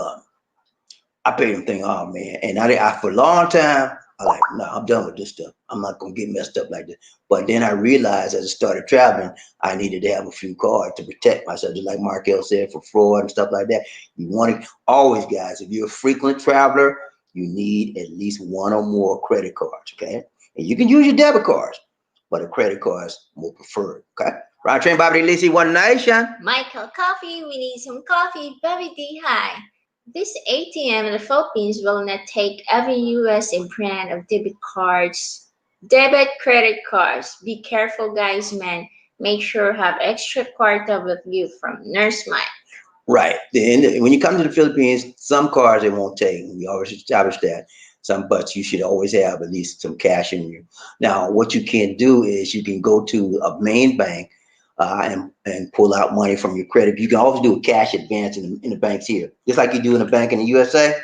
I paid them thing off, man. And I for a long time, I like, no, I'm done with this stuff. I'm not gonna get messed up like this. But then I realized as I started traveling, I needed to have a few cards to protect myself, just like Markel said, for fraud and stuff like that. You want to always, guys, if you're a frequent traveler, you need at least one or more credit cards, okay? And you can use your debit cards, but a credit card is more preferred, okay? Right, Train Bobby Lisi, One Nation. Michael Coffee, we need some coffee. Baby D, hi. This ATM in the Philippines will not take every US brand of debit credit cards. Be careful, guys, man. Make sure have extra card with you from Nurse Mike. Right. When you come to the Philippines, some cars they won't take. We always established that. Some, but you should always have at least some cash in you. Now, what you can do is you can go to a main bank and pull out money from your credit. You can always do a cash advance in the banks here, just like you do in a bank in the USA.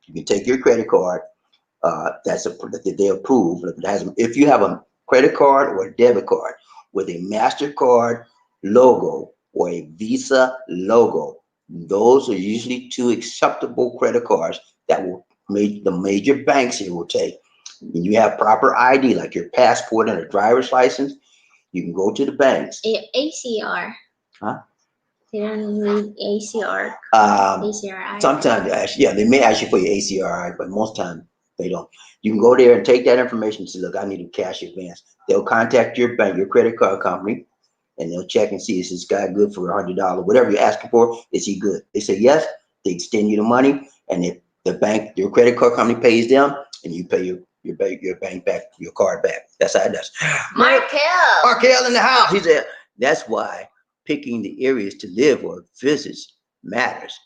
You can take your credit card. That they approve. If you have a credit card or a debit card with a Mastercard logo or a Visa logo, those are usually two acceptable credit cards that will make the major banks here will take. When you have proper ID, like your passport and a driver's license, you can go to the banks. ACR. Huh? They don't need ACR. Um, ACRI. Sometimes they ask, yeah, they may ask you for your ACRI, but most times they don't. You can go there and take that information and say, look, I need a cash advance. They'll contact your bank, your credit card company, and they'll check and see is this guy good for $100, whatever you're asking for, is he good? They say yes, they extend you the money, and if the bank, your credit card company pays them, and you pay your bank back, your card back. That's how it does. Markel in the house. He said that's why picking the areas to live or visit matters.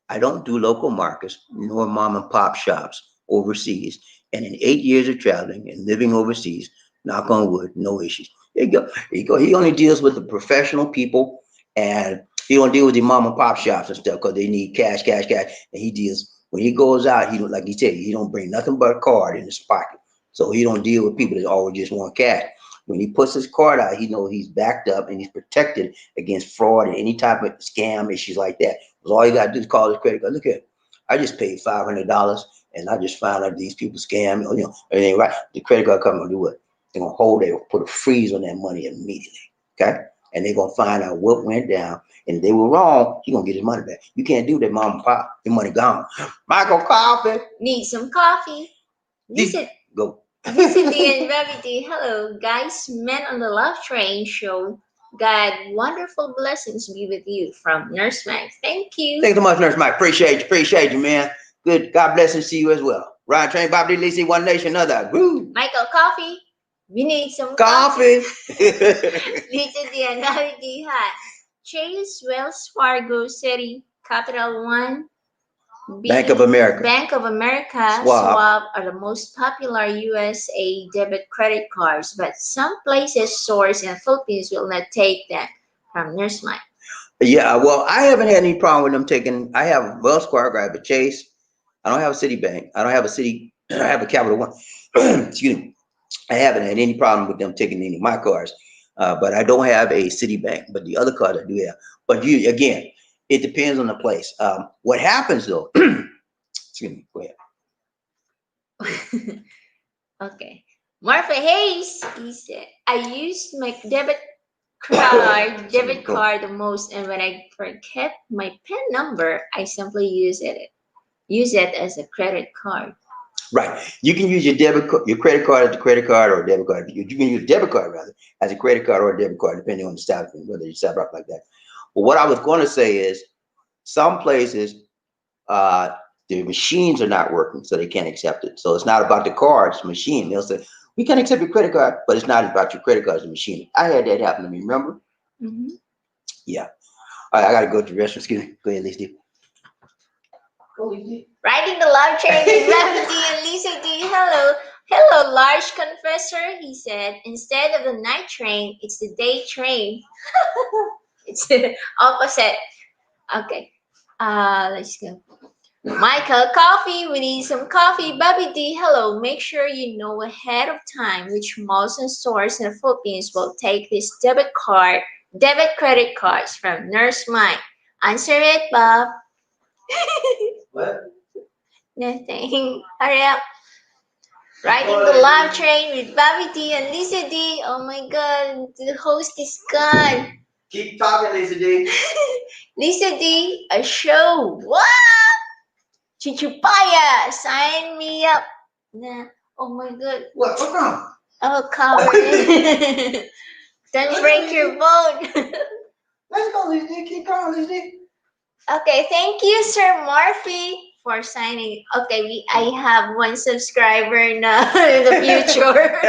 I don't do local markets nor mom and pop shops overseas. And in 8 years of traveling and living overseas, knock on wood, no issues. There you go. There you go. He only deals with the professional people, and he don't deal with the mom and pop shops and stuff because they need cash, cash, cash. And he deals when he goes out. He don't, like he said, he don't bring nothing but a card in his pocket. So he don't deal with people that always just want cash. When he puts his card out, he knows he's backed up and he's protected against fraud and any type of scam issues like that. Because all you got to do is call his credit card. Look at, I just paid $500 and I just found out these people scam. It ain't right. The credit card company will do what? They're gonna hold it, put a freeze on that money immediately. Okay, and they're gonna find out what went down. And if they were wrong, he's gonna get his money back. You can't do that, mom and pop. Your money gone. Michael Coffee. Need some coffee. Go. Visit and Gravity. Hello, guys. Men on the Love Train show. God, wonderful blessings be with you from Nurse Mike. Thank you. Thanks so much, Nurse Mike. Appreciate you, man. Good. God bless and see you as well. Ryan Train, Bobby Lisi, One Nation, another. Woo. Michael Coffee. We need some Coffee. Visit and Gravity. Hi. Chase, Wells Fargo City, Capital One. Bank of America. Bank of America, Swap are the most popular USA debit credit cards, but some places, stores in the Philippines will not take them from Nurse Mike. Yeah, well, I haven't had any problem with them taking. I have Wells Fargo, I have a Chase. I don't have a Citibank. I don't have a Citi. I have a Capital One. Excuse me. I haven't had any problem with them taking any of my cards, but I don't have a Citibank. But the other cards I do have. But again, it depends on the place. What happens though? Excuse me. Go ahead. Okay. Martha Hayes, he said, I use my debit card the most, and when I forget my PIN number, I simply use it as a credit card. Right. You can use your credit card as a credit card or a debit card. You can use a debit card rather as a credit card or a debit card, depending on the style, whether you set it up like that. But what I was going to say is, some places uh, the machines are not working, so they can't accept it. So it's not about the card, it's the machine. They'll say, we can accept your credit card, but it's not about your credit card, it's the machine. I had that happen to me, remember? Mhm. Yeah. All right, I got to go to the restroom. Excuse me. Go ahead, Lisa. Go, Lisa. Riding the love train with Ravi D and Lisa D. Hello. Hello, large confessor, he said. Instead of the night train, it's the day train. It's the opposite. Okay. Let's go. Michael, coffee. We need some coffee. Bobby D, hello. Make sure you know ahead of time which malls and stores in the Philippines will take this debit credit cards from Nurse Mike. Answer it, Bob. What? Nothing. Hurry up. Riding the love train with Bobby D and Lisa D. Oh my god, the host is gone. Keep talking, Lisa D. Lisa D, a show. What? Chichupaya, sign me up. Nah. Oh my god. What's wrong? Oh, cover it. Don't break your bone. Let's go, Lisa D. Keep going, Lisa D. Okay, thank you, Sir Murphy, for signing. Okay, I have one subscriber now in the future.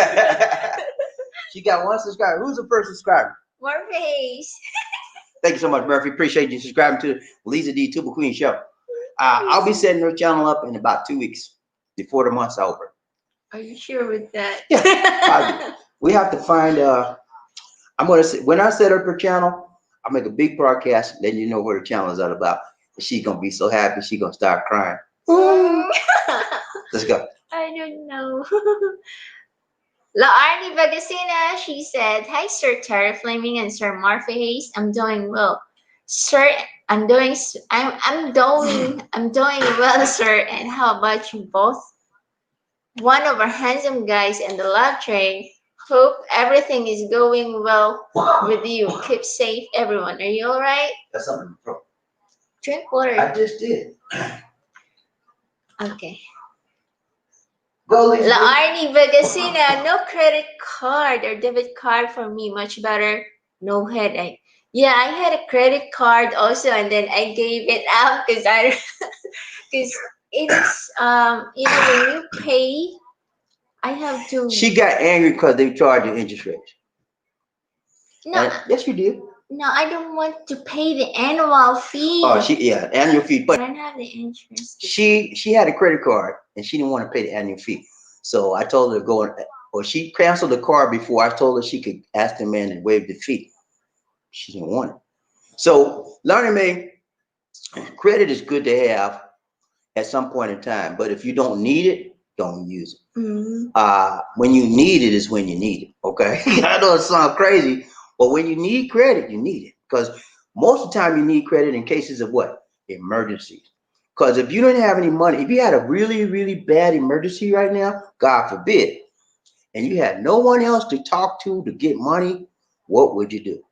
She got one subscriber. Who's the first subscriber? Murphy's. Thank you so much, Murphy. Appreciate you subscribing to Lisa D Tuba Queen Show. I'll be setting her channel up in about 2 weeks before the month's over. Are you sure with that? Yeah. We have to find. I'm gonna say, when I set up her channel, I'll make a big broadcast, letting you know what her channel is all about. And she's gonna be so happy, she's gonna start crying. Let's go. I don't know. La Arnie Bagasina, she said, hi, Sir Terry Fleming and Sir Murphy Hayes. I'm doing well. Sir, I'm doing well, sir. And how about you both? One of our handsome guys in the love train. Hope everything is going well with you. Keep safe, everyone. Are you all right? That's something, bro. Drink water. I just did. Okay. Go, Lisa. La Arnie Bagasina, no credit card or debit card for me. Much better. No headache. Yeah, I had a credit card also, and then I gave it out because because it's when you pay, I have to. She got angry because they charged you interest rates. No, Yes, you did. no, I don't want to pay the annual fee. Oh, annual fee. I But don't have the interest. she had a credit card and she didn't want to pay the annual fee. So I told her to go or she canceled the card before I told her she could ask the man to waive the fee. She didn't want it. So learning me, credit is good to have at some point in time, but if you don't need it, don't use it. Mm-hmm. When you need it is when you need it. Okay. I know it sounds crazy, but when you need credit, you need it. Because most of the time you need credit in cases of what? Emergencies. Because if you don't have any money, if you had a really, really bad emergency right now, God forbid, and you had no one else to talk to get money, what would you do?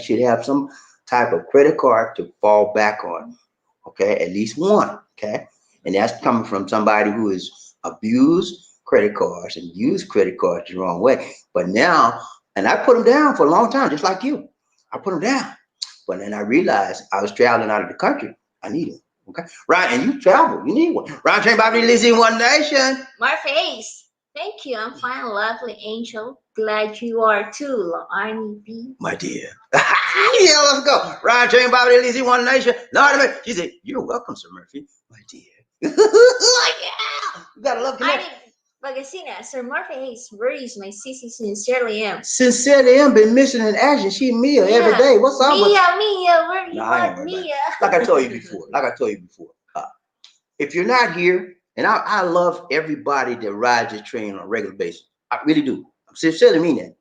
Should have some type of credit card to fall back on. Okay, at least one. Okay, and that's coming from somebody who has abused credit cards and used credit cards the wrong way. But now, and I put them down for a long time, just like you. I put them down, but then I realized I was traveling out of the country. I need them. Okay, right, and you travel, you need one. Right, train Bobby lives in one nation. Murphy's. Thank you. I'm fine, lovely angel. Glad you are too, Arnie B. My dear. Yeah, let's go. Ryan train Bobby lives in one nation. Lord, she said, "You're welcome, Sir Murphy, my dear." Yeah, you gotta love connection. Arnie Bagasina, Sir Murphy Hayes, where is my sissy? Sincerely am. Sincerely, am been missing in action. She Mia every day. What's up? Mia, where you are, Mia? Like I told you before. If you're not here, and I love everybody that rides the train on a regular basis. I really do. I sincerely mean that.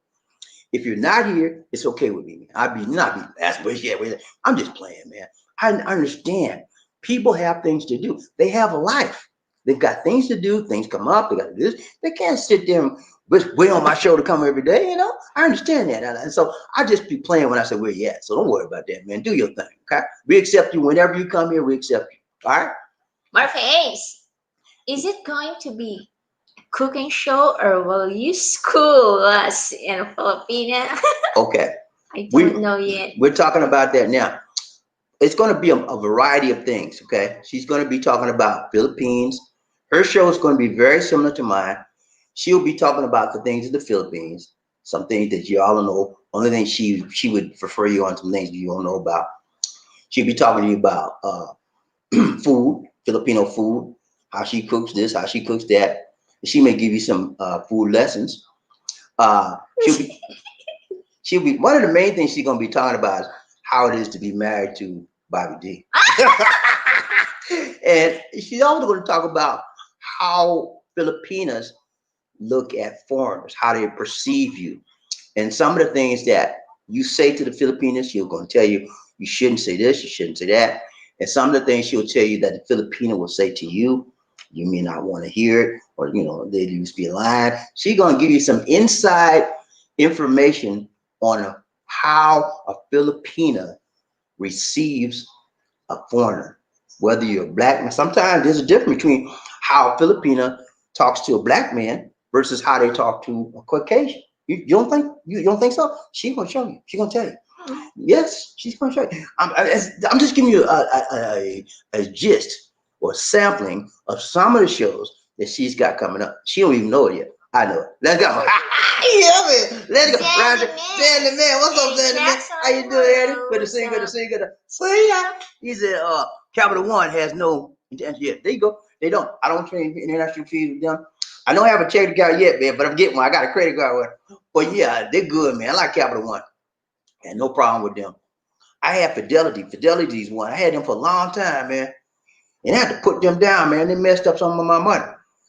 If you're not here, it's okay with me. I'd be not be asking, yeah, I'm just playing, man. I understand. People have things to do. They have a life. They've got things to do. Things come up. They got to do this. They can't sit there and wait on my show to come every day. You know, I understand that. And so I just be playing when I say where you at. So don't worry about that, man. Do your thing, okay? We accept you whenever you come here. We accept you. All right. Murphy Ace. Is it going to be a cooking show or will you school us in Filipino? Okay, I we don't know yet. we're talking about that now. It's going to be a variety of things. Okay, she's going to be talking about Philippines. Her show is going to be very similar to mine. She'll be talking about the things of the Philippines, some things that you all know. Only thing she would refer you on some things you don't know about. She'll be talking to you about food, Filipino food, how she cooks this, how she cooks that. She may give you some food lessons. Uh, she'll be she'll be one of the main things she's gonna be talking about is how it is to be married to Bobby D. And she's also going to talk about how Filipinas look at foreigners, how they perceive you, and some of the things that you say to the Filipinos, she'll going to tell you you shouldn't say this, you shouldn't say that, and some of the things she'll tell you that the Filipino will say to you, you may not want to hear it, or they used to be lying. She's going to give you some inside information on how a Filipina receives a foreigner, whether you're a black man. Sometimes there's a difference between how a Filipina talks to a black man versus how they talk to a Caucasian. You don't think you don't think so? She's gonna show you. She's gonna tell you. Yes, she's gonna show you. I'm just giving you a gist or sampling of some of the shows that she's got coming up. She don't even know it yet. I know it. Let's go. Yeah, man. Let's go. Roger. Sandy man. What's up, Sandy man? How you doing, Eddie? Good to see you. Good to see you. Good to see ya. He said, Capital One has no intention yet. There you go. They don't. I don't train international fees with them. I don't have a credit card yet, man, but I'm getting one. I got a credit card with. But yeah, they're good, man. I like Capital One. And no problem with them. I had Fidelity. Fidelity's one. I had them for a long time, man. And I had to put them down, man. They messed up some of my money.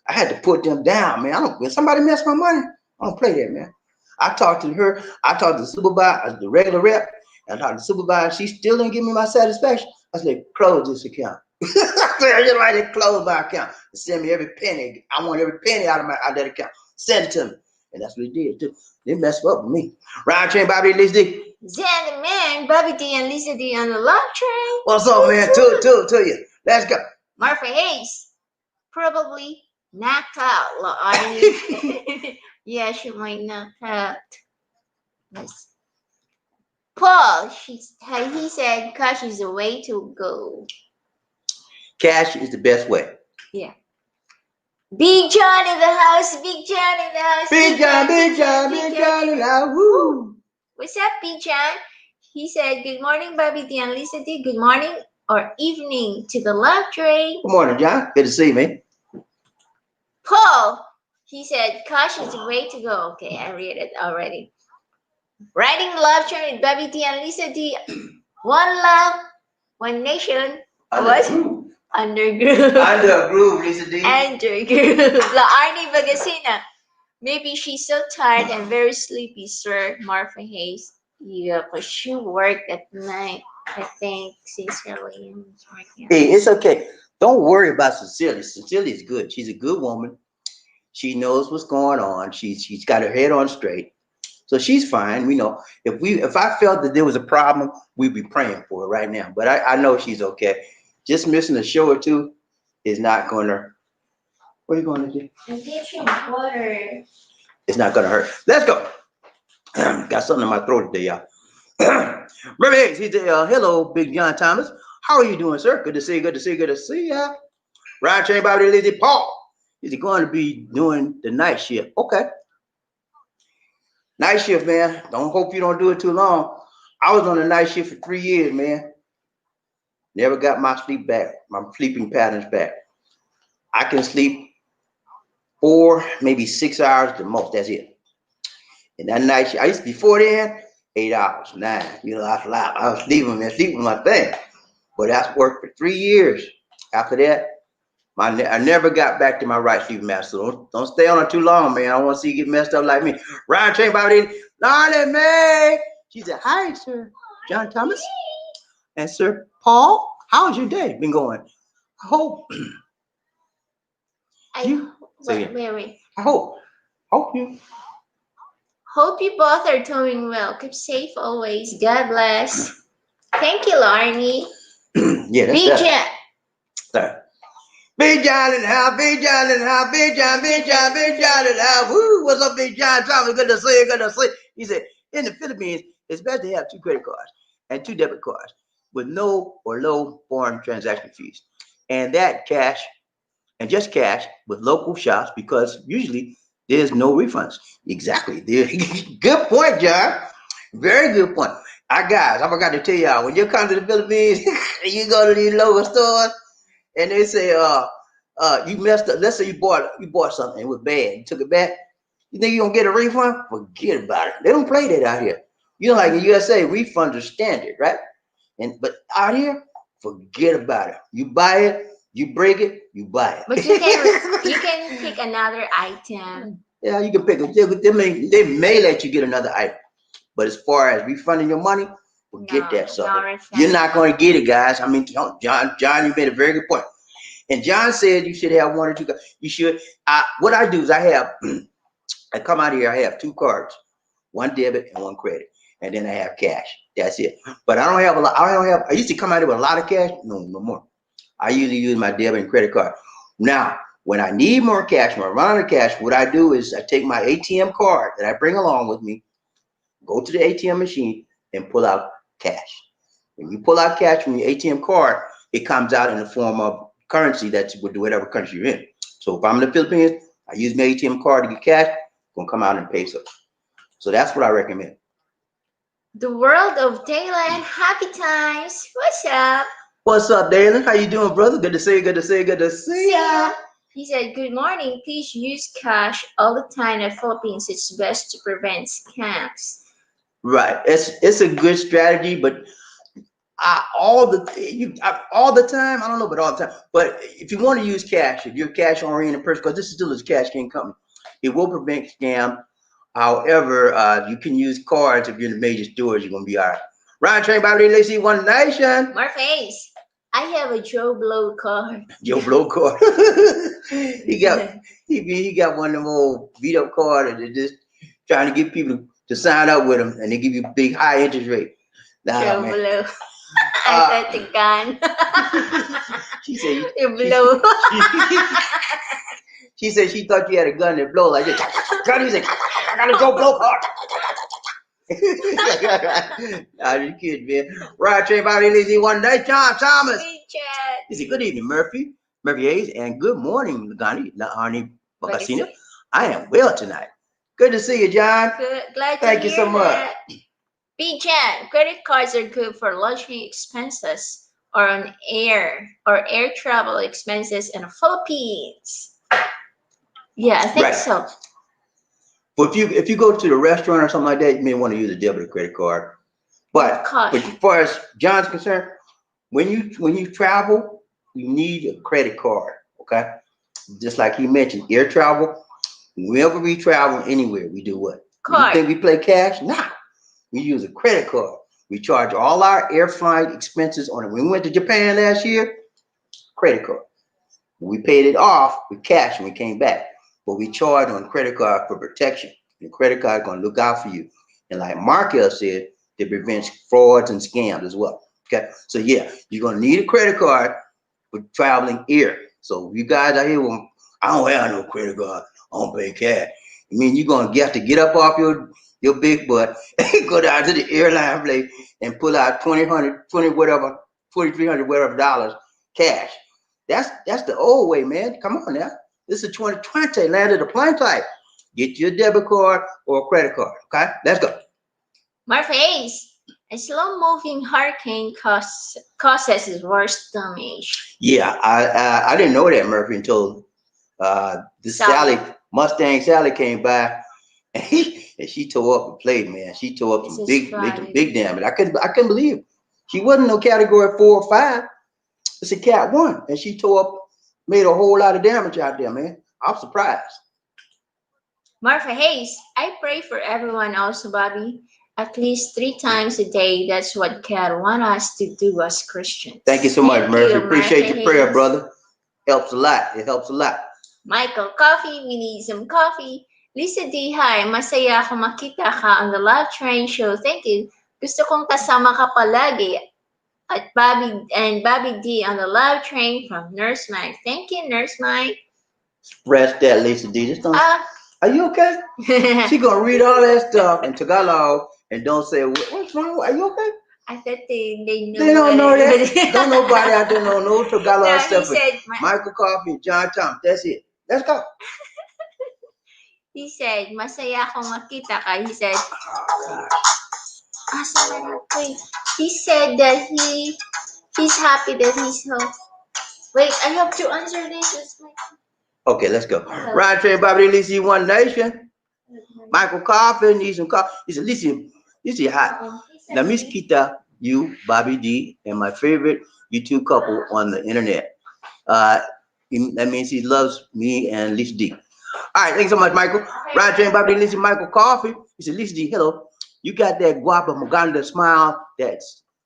I had to put them down, man. When somebody mess my money, I don't play that, man. I talked to her. I talked to the supervisor, the regular rep. And I talked to the supervisor. She still didn't give me my satisfaction. I said, close this account. I just like to close my account. Send me every penny. I want every penny out of that account. Send it to me. And that's what they did, too. They messed up with me. Ryan Train, Bobby D, Lisa D. Zanny man, Bobby D and Lisa D on the love train. What's up, man? To you. Let's go. Martha Hayes, probably knocked out. Arnie. Yeah, she might knock out. Yes. Paul, he said cash is the way to go. Cash is the best way. Yeah. Big John in the house. Big John in the house. Big John in the house. Woo. What's up, Big John? He said, good morning, Bobby D and Lisa D. Good morning or evening to the love train. Good morning, John. Good to see you, man. Paul, he said, cash is the way to go. Okay, I read it already. Riding the love train with Bobby D and Lisa D. One love, one nation. What? Undergroove. Undergroove, Lisa D. Undergroove. La Arnie Bagasina. Maybe she's so tired and very sleepy, sir. Martha Hayes. Yeah, because she worked at night, I think, sincerely. Hey, it's okay. Don't worry about Cecilia. Cecilia's good. She's a good woman. She knows what's going on. She's got her head on straight. So she's fine. We know if I felt that there was a problem, we'd be praying for her right now. But I know she's okay. Just missing a show or two is not gonna. What are you going to do? I'm getting water. It's not gonna hurt. Let's go. Got something in my throat today, y'all. Remember, he said, hello, Big John Thomas. How are you doing, sir? Good to see you. Good to see you. Good to see ya. Ryan Train Bobby Lizzie Paul. Is he going to be doing the night shift? Okay. Night shift, man. Don't hope you don't do it too long. I was on the night shift for 3 years, man. Never got my sleep back, my sleeping patterns back. I can sleep 4, maybe 6 hours the most. That's it. And that night shift, I used to before then, 8 hours, 9. I was sleeping, man, sleeping my thing. But that's worked for 3 years. After that, I never got back to my right sleeping master. So don't stay on it too long, man. I don't want to see you get messed up like me. Ryan Train Bobby, Lonnie Mae. She said, hi, Sir John Thomas. And Sir Paul, how's your day been going? I hope you. Wait. I hope you. Hope you both are doing well. Keep safe always. God bless. Thank you, Larnie. Yeah, that's BJ. that. Big John in the house, Big John in the house, Big John, Big John, Big John in the house. Woo, what's up, Big John? Tommy, good to see you, good to see you. He said, in the Philippines, it's best to have two credit cards and two debit cards with no or low foreign transaction fees. And that cash and just cash with local shops because usually there's no refunds. Exactly. Good point, John. Very good point. I forgot to tell y'all, when you come to the Philippines, you go to these local stores and they say, you messed up. Let's say you bought something and it was bad. You took it back. You think you're gonna get a refund? Forget about it. They don't play that out here. You know, like in USA, refunds are standard, right? But out here, forget about it. You buy it, you break it, you buy But it. you can pick another item. Yeah, you can pick a they may let you get another item. But as far as refunding your money, forget No, that no sucker. You're refund. not going to get it, guys. I mean, John, you made a very good point. And John said you should have one or two. You should. What I do is I come out here. I have two cards, one debit and one credit, and then I have cash. That's it. But I don't have a lot. I don't have. I used to come out here with a lot of cash. No, no more. I usually use my debit and credit card. Now, when I need more cash, when I run out of cash, what I do is I take my ATM card that I bring along with me, go to the ATM machine, and pull out cash. When you pull out cash from your ATM card, it comes out in the form of currency that's with whatever country you're in. So if I'm in the Philippines, I use my ATM card to get cash, it's gonna come out in pesos. So that's what I recommend. The world of Thailand, happy times. What's up? What's up, Dalen? How you doing, brother? Good to see you. Good to see you. Good to see See ya. ya. He said, "Good morning. Please use cash all the time in the Philippines. It's best to prevent scams." Right. It's a good strategy, but all the time. I don't know, but all the time. But if you want to use cash, if you're a cash oriented person, because this is still a cash king company, it will prevent scam. However, you can use cards if you're in the major stores. You're gonna be all right. Ryan Train Bobby Lacy, One Nation. More face. I have a Joe Blow card. Joe Blow card. he got he got one of them old beat up cards and they're just trying to get people to sign up with them, and they give you big high interest rate. Nah, Joe man. Blow. I Uh, thought the gun. she said You blow. she said she thought you had a gun that blow like this. Gun, he said, I got a Joe Blow card. Nah, you kidding, man. Right, Train Bobby Lazy, One Day, John Thomas. Hey, Chad. He said, good evening, Murphy Hayes, and good morning, Lagani, Lahani Bagasina. I am well tonight. Good to see you, John. Good. Glad to Thank you hear so much. that. B. Chad, credit cards are good for lodging expenses or on air travel expenses in the Philippines. Yeah, I think Right. so. But if you go to the restaurant or something like that, you may want to use a debit or credit card. But Caution. as far as John's concerned, when you travel, you need a credit card. Okay, just like he mentioned, air travel. Whenever we travel anywhere, we do what? You Card. think we play cash? Nah, we use a credit card. We charge all our air flight expenses on it. When we went to Japan last year, credit card. We paid it off with cash when we came back, but we charged on credit card for protection. The credit card is going to look out for you. And like Markel said, it prevents frauds and scams as well. Okay, so yeah, you're going to need a credit card for traveling air. So you guys out here, well, I don't have no credit card. I don't pay cash. I mean, you're going to have to get up off your big butt and go down to the airline place and pull out 2,300 whatever dollars cash. That's the old way, man. Come on now. This is 2020, land of the plane type. Get your debit card or a credit card. Okay, let's go. Marface, a slow-moving hurricane causes its worst damage. Yeah, I didn't know that, Murphy, until Sally. Mustang Sally came by and she tore up the plate, man. She tore up This some is big damage. I couldn't believe it. She wasn't no category 4 or 5. It's a cat 1, and she made a whole lot of damage out there, man. I'm surprised. Marfa Hayes, I pray for everyone also, Bobby. At least 3 times a day. That's what God wants us to do as Christians. Thank you so much, Thank Murphy. you, Appreciate Marfa your prayer, Hayes. brother. Helps a lot. It helps a lot. Michael, coffee. We need some coffee. Lisa D, hi. Masaya ako makita ka on the Love Train Show. Thank you. Gusto kong kasama ka palagi. at Bobby D on the love train from Nurse Mike. Thank you, Nurse Mike. Rest that, Lisa D. Just don't. Ah. Are you okay? She gonna read all that stuff in Tagalog and don't say what's wrong. Are you okay? I thought they know They don't know what it that. Don't nobody out there know no Tagalog No, he except for said, Michael Coffey and John Thomas. That's it. Let's go. he said, masaya akong makita ka. He said, wait. He said that he's happy that he's home. Wait, I have to answer this. Okay, let's go. Ryan Train Bobby Lisa One Nation. Michael Coffey needs some coffee. He said, Lisa hot. Now, Miss Kita, you, Bobby D, and my favorite YouTube couple on the internet. That means he loves me and Lisa D. All right, thanks so much, Michael. Ryan Train Bobby Lisa Michael Coffey. He said, Lisa D, hello. You got that guapa Maganda smile that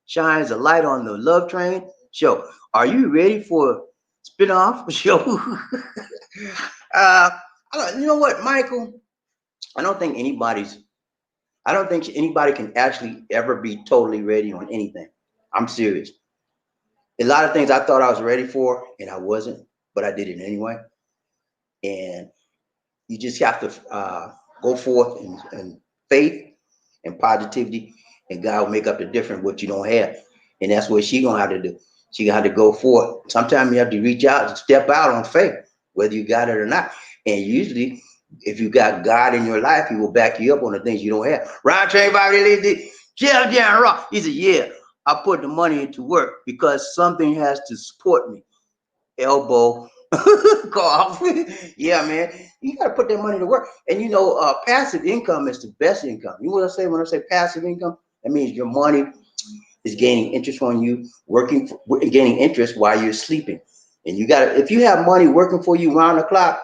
shines a light on the love train show. Are you ready for a spin-off show? You know what, Michael? I don't think anybody can actually ever be totally ready on anything. I'm serious. A lot of things I thought I was ready for and I wasn't, but I did it anyway. And you just have to go forth in faith and positivity, and God will make up the difference what you don't have. And that's what she gonna have to do. She gonna have to go forth. Sometimes you have to reach out and step out on faith, whether you got it or not. And usually, if you got God in your life, He will back you up on the things you don't have. Ron Train Bobby Lee, Jeff Jan Rock. He said, "Yeah, I put the money into work because something has to support me." Elbow. Golf. Yeah, man. You gotta put that money to work. And you know, passive income is the best income. You know what I say when I say passive income? That means your money is gaining interest on you, gaining interest while you're sleeping. And you gotta, if you have money working for you round the clock,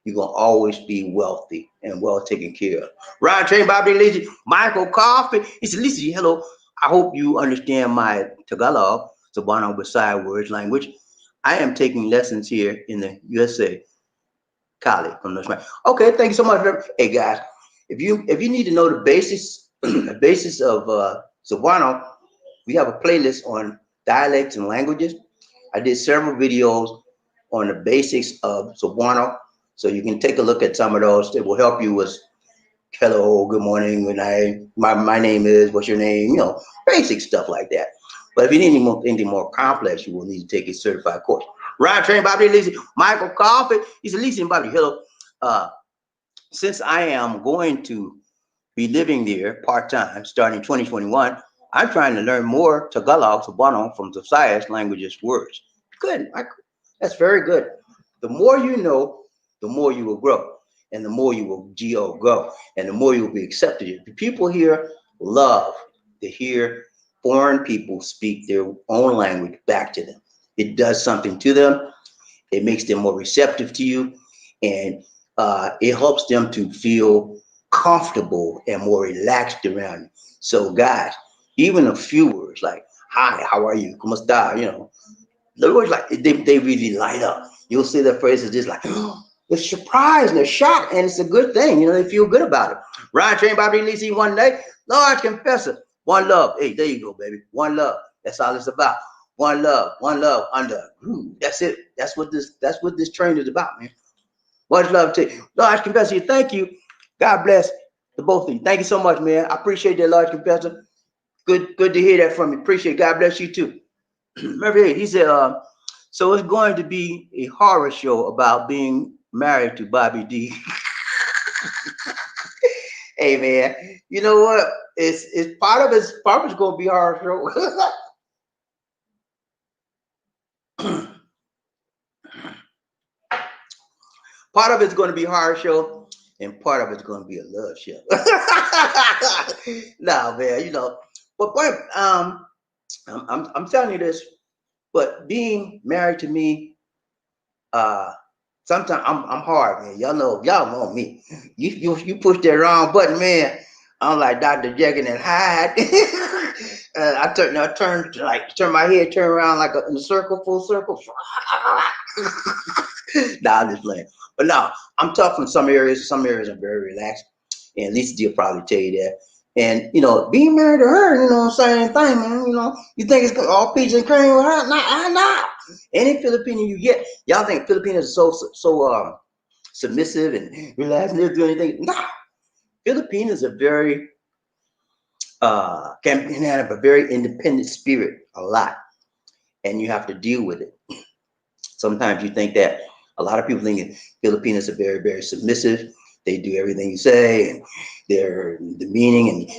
you're gonna always be wealthy and well taken care of. Ryan Train Bobby Lizzie, Michael Coffey. He said, Lizzie, hello. I hope you understand my Tagalog, Cebuano with side words language. I am taking lessons here in the USA College from North. Okay, thank you so much. Hey guys, if you need to know the basis the basis of Cebuano, we have a playlist on dialects and languages. I did several videos on the basics of Cebuano, so you can take a look at some of those. It will help you with hello, good morning, good night. My name is, what's your name? You know, basic stuff like that. But if you need anything more complex, you will need to take a certified course. Ryan Train Bobby Lizzie, Michael Coffey. He said, Lizzie and Bobby, hello. Since I am going to be living there part-time starting 2021, I'm trying to learn more Tagalog, Cebuano from the Visayas languages words. Good, Michael. That's very good. The more you know, the more you will grow. And the more you will grow, and the more you will be accepted. The people here love to hear foreign people speak their own language back to them. It does something to them. It makes them more receptive to you, and it helps them to feel comfortable and more relaxed around you. So, guys, even a few words like "Hi, how are you? ¿Cómo está?" You know, the words like they really light up. You'll see their faces just like. They're surprised and they're shocked, and it's a good thing. You know, they feel good about it. Ryan Train Bobby Lisi one day, large confessor, one love. Hey, there you go, baby. One love. That's all it's about. One love under. That's it. That's what this train is about, man. Much love to you. Large confessor, thank you. God bless the both of you. Thank you so much, man. I appreciate that, large confessor. Good to hear that from you. Appreciate it. God bless you too. Remember, he said, so it's going to be a horror show about being married to Bobby D. Hey man, you know what? It's part of it's going to be a horror show. Part of it's going to be a horror show, and part of it's going to be a love show. Nah, man, you know. But boy, I'm telling you this. But being married to me, sometimes I'm hard, man. Y'all know me. You push that wrong button, man. I'm like Dr. Jekyll and Hyde. I turn my head, turn around like in a circle, full circle. Nah, I'm just playing. But no, I'm tough in some areas. Some areas I'm very relaxed. And Lisa will probably tell you that. And being married to her, same thing, man. You think it's all peaches and cream with her? Nah. Any Filipino you get, y'all think Filipinos are so submissive and relaxed and never do anything. Nah, Filipinos are very can have a very independent spirit a lot, and you have to deal with it. Sometimes you think that a lot of people think Filipinos are very, very submissive. They do everything you say, and they're demeaning, and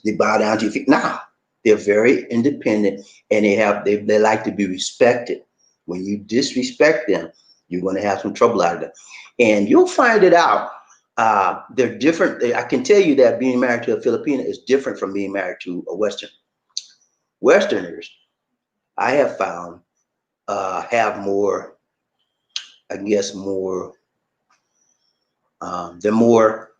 they bow down to your feet. Nah, they're very independent, and they like to be respected. When you disrespect them, you're going to have some trouble out of them, and you'll find it out. They're different. I can tell you that being married to a Filipino is different from being married to a Western. Westerners, I have found, have more, I guess, more. They're more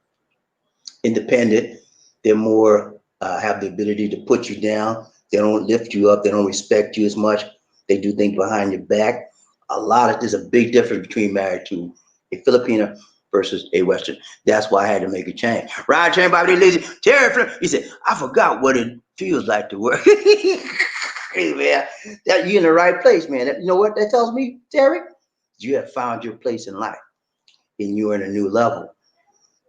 independent. They're more have the ability to put you down. They don't lift you up. They don't respect you as much. They do things behind your back. There's a big difference between married to a Filipino versus a Western. That's why I had to make a change. Ryan Chain Bobby Lazy, Terry Flynn, he said, I forgot what it feels like to work. Hey, man, that you're in the right place, man. You know what that tells me, Terry? You have found your place in life, and you're in a new level.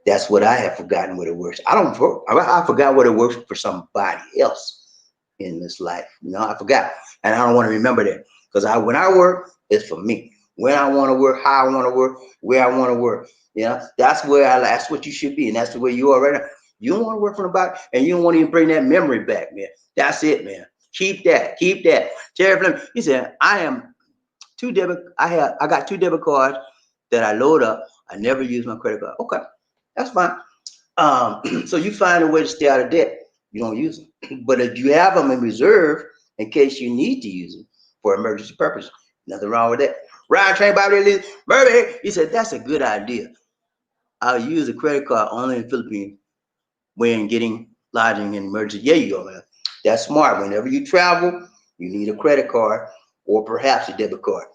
That's what I have forgotten what it works. I forgot what it works for somebody else in this life. I forgot, and I don't want to remember that, because when I work, it's for me. When I want to work, how I want to work, where I want to work. That's what you should be, and that's the way you are right now. You don't want to work for nobody, and you don't want to even bring that memory back, man. That's it, man. Keep that. Terry Fleming, he said, I got 2 debit cards that I load up. I never use my credit card. Okay, that's fine. So you find a way to stay out of debt. You don't use them. But if you have them in reserve in case you need to use them for emergency purposes, nothing wrong with that. Ryan Train Bobby Murray, he said, that's a good idea. I'll use a credit card only in the Philippines when getting lodging in emergency. Yeah, you go, man. That's smart. Whenever you travel, you need a credit card or perhaps a debit card,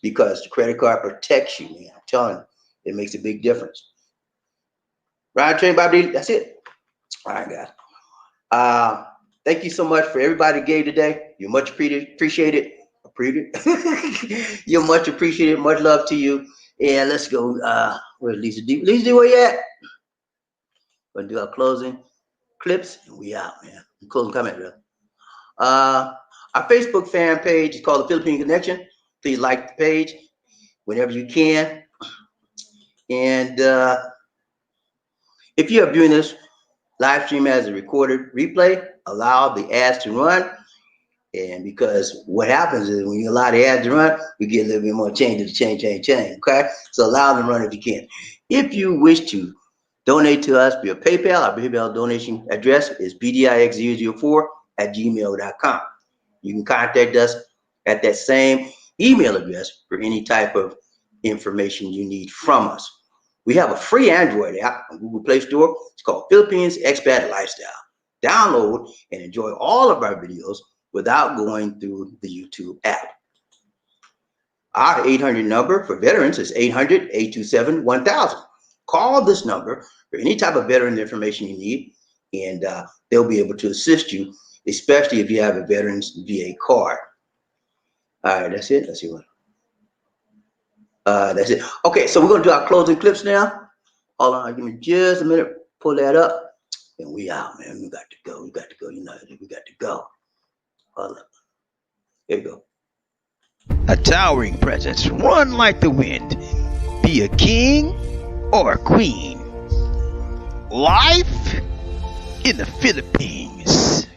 because the credit card protects you, man. I'm telling you, it makes a big difference. Ryan Train Bobby, that's it. All right, guys. Thank you so much for everybody who gave today. You're much appreciated. You're much appreciated. Much love to you. And let's go. Where's Lisa D? Lisa D, where you at? We're gonna do our closing clips, and we out, man. Closing comment, bro. Our Facebook fan page is called The Philippine Connection. Please like the page whenever you can. And if you are viewing this live stream as a recorded replay, allow the ads to run. And because what happens is when you allow the ads to run, we get a little bit more change. Okay? So allow them to run if you can. If you wish to donate to us via PayPal, our PayPal donation address is bdix004@gmail.com. You can contact us at that same email address for any type of information you need from us. We have a free Android app on Google Play Store. It's called Philippines Expat Lifestyle. Download and enjoy all of our videos without going through the YouTube app. Our 800 number for veterans is 800-827-1000. Call this number for any type of veteran information you need, and they'll be able to assist you, especially if you have a Veterans VA card. All right, that's it. Let's see what. That's it. Okay, so we're gonna do our closing clips now. Hold on, give me just a minute. Pull that up, and we out, man. We got to go. We got to go. We got to go. Hold up. Here we go. A towering presence, run like the wind. Be a king or a queen. Life in the Philippines.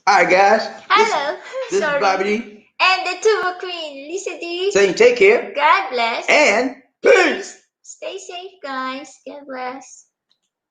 All right, guys. Hello. This is Sorry. Bobby D. And the Tuba Queen, Lisa D. Saying take care God bless. and peace. Stay safe, guys. God bless.